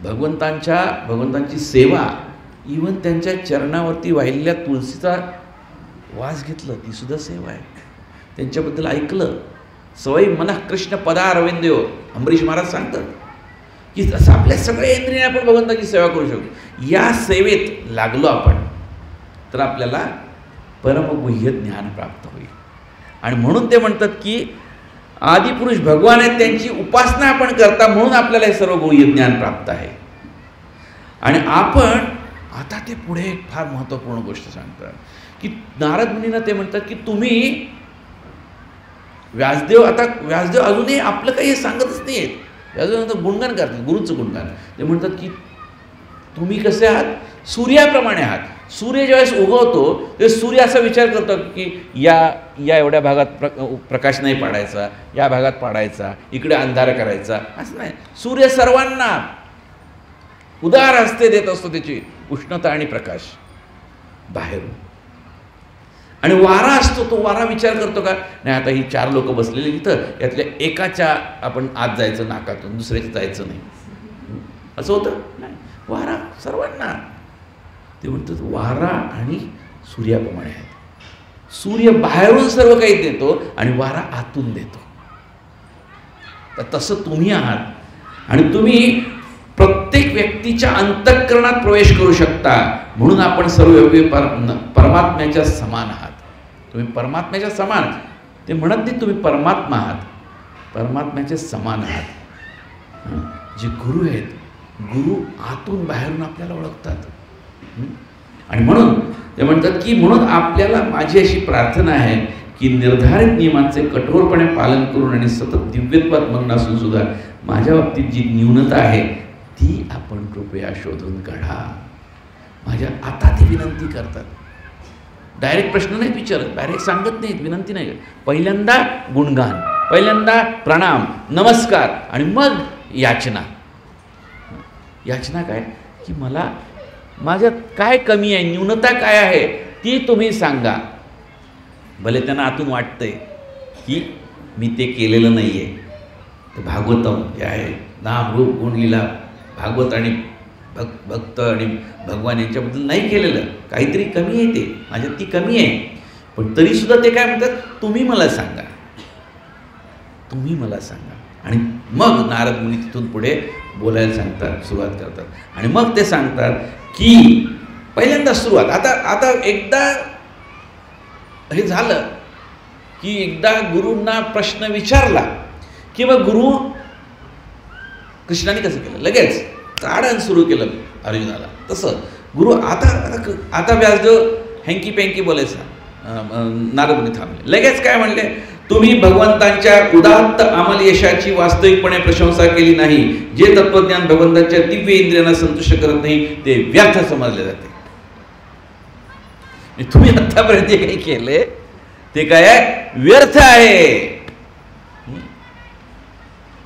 भगवंतांची सेवा, इव्हन त्यांच्या चरणावरती वाहिलेल्या तुळशीचा वास घेतलं ती सुद्धा सेवा आहे. त्यांच्याबद्दल ऐकलं, सवयी मनः कृष्ण पदारविंदो, अंबरीश महाराज सांगतात की असं आपल्या सगळ्या इंद्रियाने आपण भगवंताची सेवा करू शकतो. या सेवेत लागलो आपण तर आपल्याला परमगुह्य ज्ञान प्राप्त होईल. आणि म्हणून ते म्हणतात की आदिपुरुष भगवान आहेत, त्यांची उपासना आपण करता म्हणून आपल्याला हे सर्व गुह्य ज्ञान प्राप्त आहे. आणि आपण आता ते पुढे एक फार महत्त्वपूर्ण गोष्ट सांगतात की नारद मुनींना ते म्हणतात की तुम्ही व्यासदेव अजूनही आपलं काही सांगतच नाही आहेत. व्यासदेव गुणगान करतात, गुरुचं गुणगान. ते म्हणतात की तुम्ही कसे आहात? सूर्याप्रमाणे आहात. सूर्य ज्यावेळेस उगवतो ते सूर्य असा विचार करतो की या एवढ्या भागात प्रकाश नाही पाडायचा, या भागात पाडायचा, इकडे अंधार करायचा, असं नाही. सूर्य सर्वांना उदार हस्ते देत असतो त्याची उष्णता आणि प्रकाश बाहेरून. आणि वारा असतो, तो वारा विचार करतो का नाही आता ही 4 लोक बसलेली इथं, यातल्या एकाच्या आपण आत जायचं नाकातून, दुसऱ्याच्या जायचं नाही, असं होतं नाही. वारा सर्वांना. ते म्हणतात वारा आणि सूर्याप्रमाणे आहेत. सूर्य बाहेरून सर्व काही देतो आणि वारा आतून देतो. तर तसं तुम्ही आहात आणि तुम्ही प्रत्येक व्यक्तीच्या अंतःकरणात प्रवेश करू शकता. म्हणून आपण सर्व परमात्म्याच्या समान आहात. तुम्ही परमात्म्याच्या समान, ते म्हणत नाही तुम्ही परमात्मा आहात, परमात्म्याचे समान आहात. जे गुरु आहेत, गुरु आतून बाहेरून आपल्याला ओळखतात. आणि म्हणून ते म्हणतात की म्हणून आपल्याला माझी अशी प्रार्थना आहे की निर्धारित नियमांचे कठोरपणे पालन करून आणि सतत दिव्यत्वात मग्न असून सुद्धा माझ्या बाबतीत जी न्यूनता आहे ती आपण कृपया शोधून काढा. माझ्या आता ते विनंती करतात. डायरेक्ट प्रश्न नाही विचारत, डायरेक्ट सांगत नाहीत, विनंती नाही करत. पहिल्यांदा गुणगान, पहिल्यांदा प्रणाम, नमस्कार आणि मग याचना. याचना काय की मला माझ्यात काय कमी आहे, न्यूनता काय आहे ती तुम्ही सांगा. भले त्यांना आतून वाटतंय की मी ते केलेलं नाही आहे. तर भागवतम जे आहे, नाम रूप गुण लीला, भागवत आणि भक्त आणि भगवान यांच्याबद्दल नाही केलेलं, काहीतरी कमी आहे, ते माझ्यात ती कमी आहे. पण तरीसुद्धा ते काय म्हणतात, तुम्ही मला सांगा, तुम्ही मला सांगा. आणि मग नारद मुनी तिथून पुढे बोलायला सांगतात, सुरुवात करतात. आणि मग ते सांगतात की पहिल्यांदा सुरुवात, आता एकदा हे झालं की एकदा गुरूंना प्रश्न विचारला की मग गुरु कृष्णाने कसं केलं, लगेच ताडण सुरू केलं अर्जुनाला. तसं गुरु आता व्यासदेव हँकी पँकी बोलायचा. नारद मुनी थांबले. लगेच काय म्हणले, तुम्ही भगवंतांच्या उदात्त अमल यशाची वास्तविकपणे प्रशंसा केली नाही. जे तत्वज्ञान भगवंतांच्या दिव्य इंद्रियांना संतुष्ट करत नाही ते व्यर्थ समजले जाते. तुम्ही आतापर्यंत जे काही केले ते काय आहे, व्यर्थ आहे.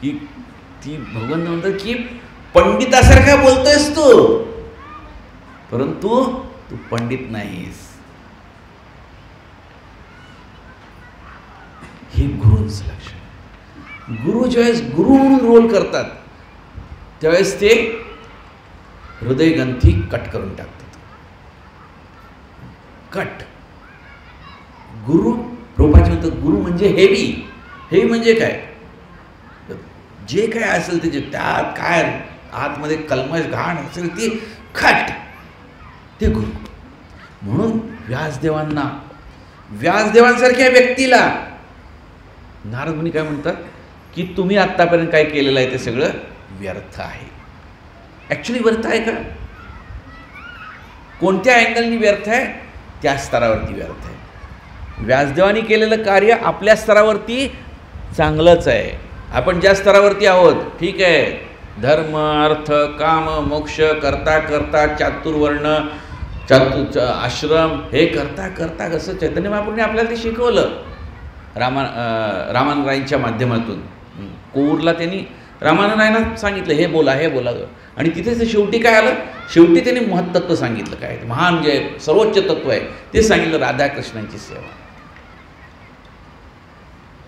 ती भगवंत म्हणतात की पंडितासारखा बोलतोयस तू, परंतु तू पंडित नाहीस. हे गुरूंचं लक्ष. गुरु ज्यावेळेस गुरु म्हणून रोल करतात त्यावेळेस ते हृदयग्रंथी कट करून टाकतात. कट. गुरु प्रभुपाद म्हणतात गुरु म्हणजे हेवी. हेवी म्हणजे काय, जे काय असेल ते त्यात काय आतमध्ये कलमश घाण असेल ती खट, ते गुरु. म्हणून व्यासदेवांसारख्या व्यक्तीला नारद मुनी काय म्हणतात की तुम्ही आत्तापर्यंत काय केलेलं आहे ते सगळं व्यर्थ आहे. ॲक्च्युली व्यर्थ आहे का, कोणत्या अँगलनी व्यर्थ आहे, त्या स्तरावरती व्यर्थ आहे. व्यासदेवानी केलेलं कार्य आपल्या स्तरावरती चांगलंच आहे. आपण ज्या स्तरावरती आहोत ठीक आहे, धर्म अर्थ काम मोक्ष करता करता चातुर्वर्ण आश्रम हे करता करता कसं चैतन्य महाप्रभूंनी आपल्याला ते शिकवलं. रामानंद रायांच्या माध्यमातून कोरला त्यांनी रामानंद रायांना सांगितलं हे बोला हे बोला. आणि तिथेच शेवटी काय आलं, शेवटी त्यांनी महत्त्व सांगितलं, काय महान जे सर्वोच्च तत्व आहे ते सांगितलं, राधाकृष्णांची सेवा.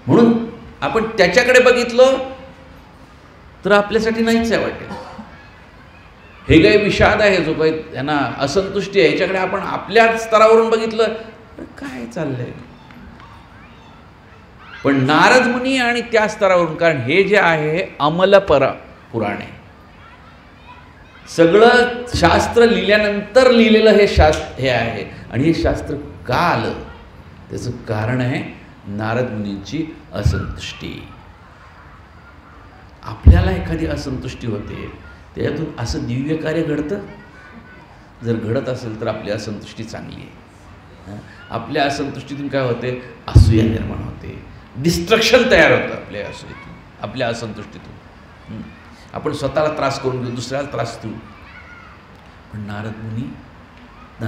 म्हणून आपण त्याच्याकडे बघितलं तर आपल्यासाठी नाहीच आहे वाटेल. हे काही विषाद आहे, जो काही त्यांना असंतुष्टी आहे, ह्याच्याकडे आपण आपल्या स्तरावरून बघितलं काय चाललंय. पण नारद मुनी आणि त्या स्तरावरून, कारण हे जे आहे अमल पुराण आहे, सगळं शास्त्र लिहिल्यानंतर लिहिलेलं हे शास्त्र हे आहे. आणि हे शास्त्र का आलं त्याचं कारण आहे नारद मुनींची असंतुष्टी. आपल्याला एखादी असंतुष्टी होते, त्याच्यातून असं दिव्य कार्य घडतं. जर घडत असेल तर आपली असंतुष्टी चांगली आहे. आपल्या असंतुष्टीतून काय होते, असूया निर्माण होते, डिस्ट्रक्शन तयार होतं आपल्या असंतुष्टीतून. आपण स्वतःला त्रास करून घेऊ, दुसऱ्याला त्रास देऊ. पण नारद मुनी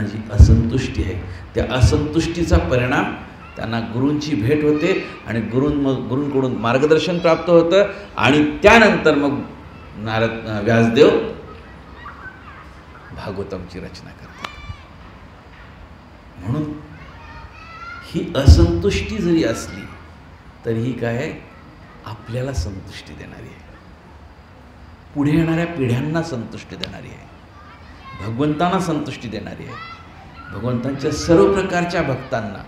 जी असंतुष्टी आहे त्या असंतुष्टीचा परिणाम त्यांना गुरूंची भेट होते आणि गुरूंकडून मार्गदर्शन प्राप्त होतं. आणि त्यानंतर मग व्यासदेव भागवतमची रचना करतात. म्हणून ही असंतुष्टी जरी असली तरीही काय आहे, आपल्याला संतुष्टी देणारी आहे, पुढे येणाऱ्या पिढ्यांना संतुष्टी देणारी आहे, भगवंतांना संतुष्टी देणारी आहे. भगवंतांच्या सर्व प्रकारच्या भक्तांना,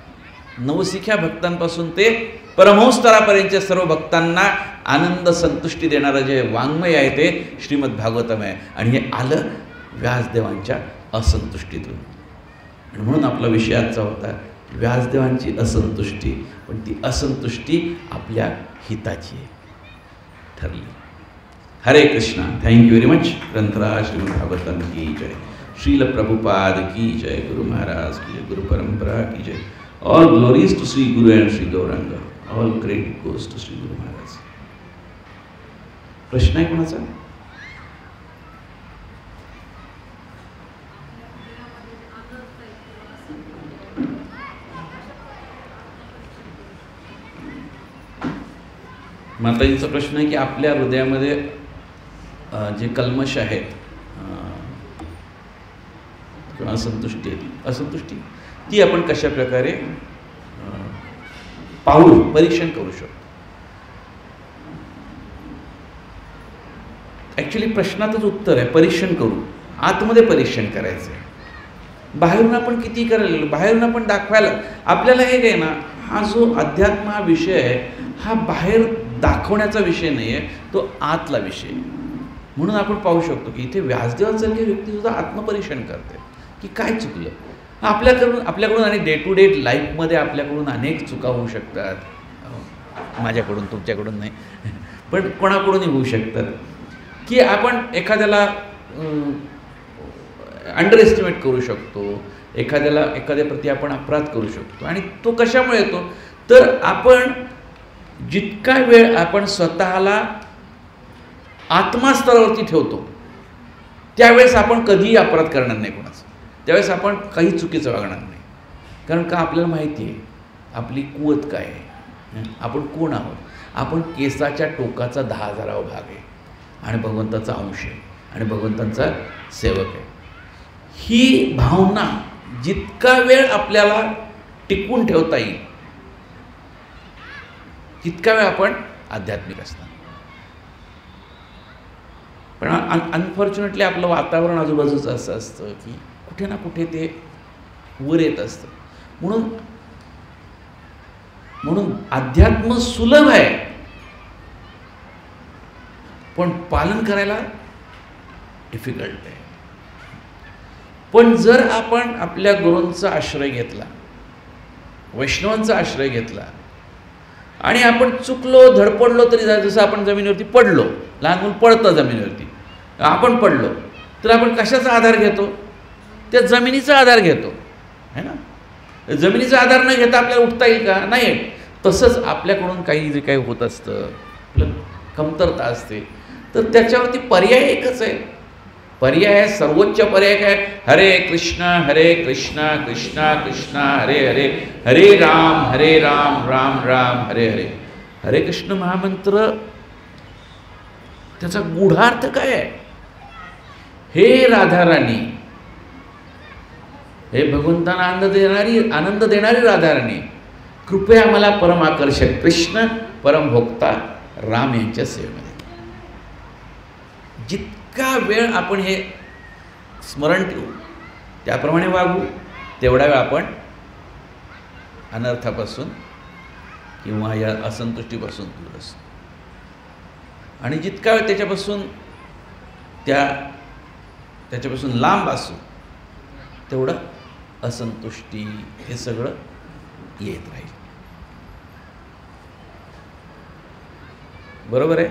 नवसिख्या भक्तांपासून ते परमहंसस्तरापर्यंतच्या सर्व भक्तांना आनंद संतुष्टी देणारं जे वाङ्मय आहे ते श्रीमद भागवतम आहे. आणि हे आलं व्यासदेवांच्या असंतुष्टीतून. आणि म्हणून आपला विषय आजचा होता व्यासदेवांची असंतुष्टी. पण ती असंतुष्टी आपल्या हिताची ठरली. Hare Krishna. Thank you very much. ग्रंथराज श्रीमद भागवतम की जय. श्रील प्रभुपाद की जय, गुरु महाराज की जय, गुरु परंपरा की जय. All glories to Shri guru and Shri Gauranga. All credit goes to Shri guru Maharaj. प्रश्न आहे कोणाचा? माताजींचा प्रश्न आहे की आपल्या हृदयामध्ये जे कल्मश आहेत किंवा असंतुष्टी आहे, असंतुष्टी ती आपण कशा प्रकारे पाहून परीक्षण करू शकतो. ॲक्च्युली प्रश्नातच उत्तर आहे, परीक्षण करू. आतमध्ये परीक्षण करायचं आहे. बाहेरून आपण किती करायला, बाहेरून आपण दाखवायला आपल्याला हे काय ना, हा जो अध्यात्म हा विषय आहे हा बाहेर दाखवण्याचा विषय नाही आहे, तो आतला विषय. म्हणून आपण पाहू शकतो की इथे व्यासदेवासारखी व्यक्तीसुद्धा आत्मपरीक्षण करते की काय चुकलं. आपल्याकडून आणि डे टू डे लाईफमध्ये आपल्याकडून अनेक चुका होऊ शकतात. माझ्याकडून, तुमच्याकडून नाही, पण कोणाकडूनही होऊ शकतात की आपण एखाद्याला अंडर एस्टिमेट करू शकतो, एखाद्याप्रती आपण अपराध करू शकतो. आणि तो कशामुळे येतो तर आपण जितका वेळ आपण स्वतःला आत्मास्तरावरती ठेवतो त्यावेळेस आपण कधीही अपराध करणार नाही कोणाचा. त्यावेळेस आपण काही चुकीचं वागणार नाही. कारण का आपल्याला माहिती आहे आपली कुवत काय आहे, आपण कोण आहोत. आपण केसाच्या टोकाचा 10,000वा भाग आहे आणि भगवंताचा अंश आहे आणि भगवंतांचा सेवक आहे. ही भावना जितका वेळ आपल्याला टिकवून ठेवता येईल तितका वेळ आपण आध्यात्मिक असणार. पण अनफॉर्च्युनेटली आपलं वातावरण आजूबाजूचं असं असतं की कुठे ना कुठे ते वर येत असतं. म्हणून अध्यात्म सुलभ आहे पण पालन करायला डिफिकल्ट आहे. पण जर आपण आपल्या गुरूंचा आश्रय घेतला, वैष्णवांचा आश्रय घेतला आणि आपण चुकलो, धडपडलो तरी, जसं आपण जमिनीवरती पडलो, लहान मुलं पडतं जमिनीवरती, आपण पडलो तर आपण कशाचा आधार घेतो? त्या जमिनीचा आधार घेतो है ना. जमिनीचा आधार न घेता आपल्याला उठता येईल का? नाही. तसंच आपल्याकडून काही जे काही होत असतं, आपलं कमतरता असते, तर त्याच्यावरती पर्याय एकच आहे. पर्याय, सर्वोच्च पर्याय काय? हरे कृष्णा कृष्णा कृष्णा हरे हरे, हरे राम राम राम हरे हरे. हरे कृष्ण महामंत्र त्याचा गूढार्थ काय आहे? हे राधाराणी, हे भगवंतांना आनंद देणारी राधाराणी, कृपया मला परमाकर्षक कृष्ण परमभोक्ता राम यांच्या सेवेमध्ये. जितका वेळ आपण हे स्मरण ठेवू, त्याप्रमाणे वागू, तेवढा वेळ आपण अनर्थापासून किंवा या असंतुष्टीपासून दूर असतो. आणि जितका वेळ त्याच्यापासून लांब असू तेवढं असंतुष्टी हे सगळं येत राहील. बरोबर आहे.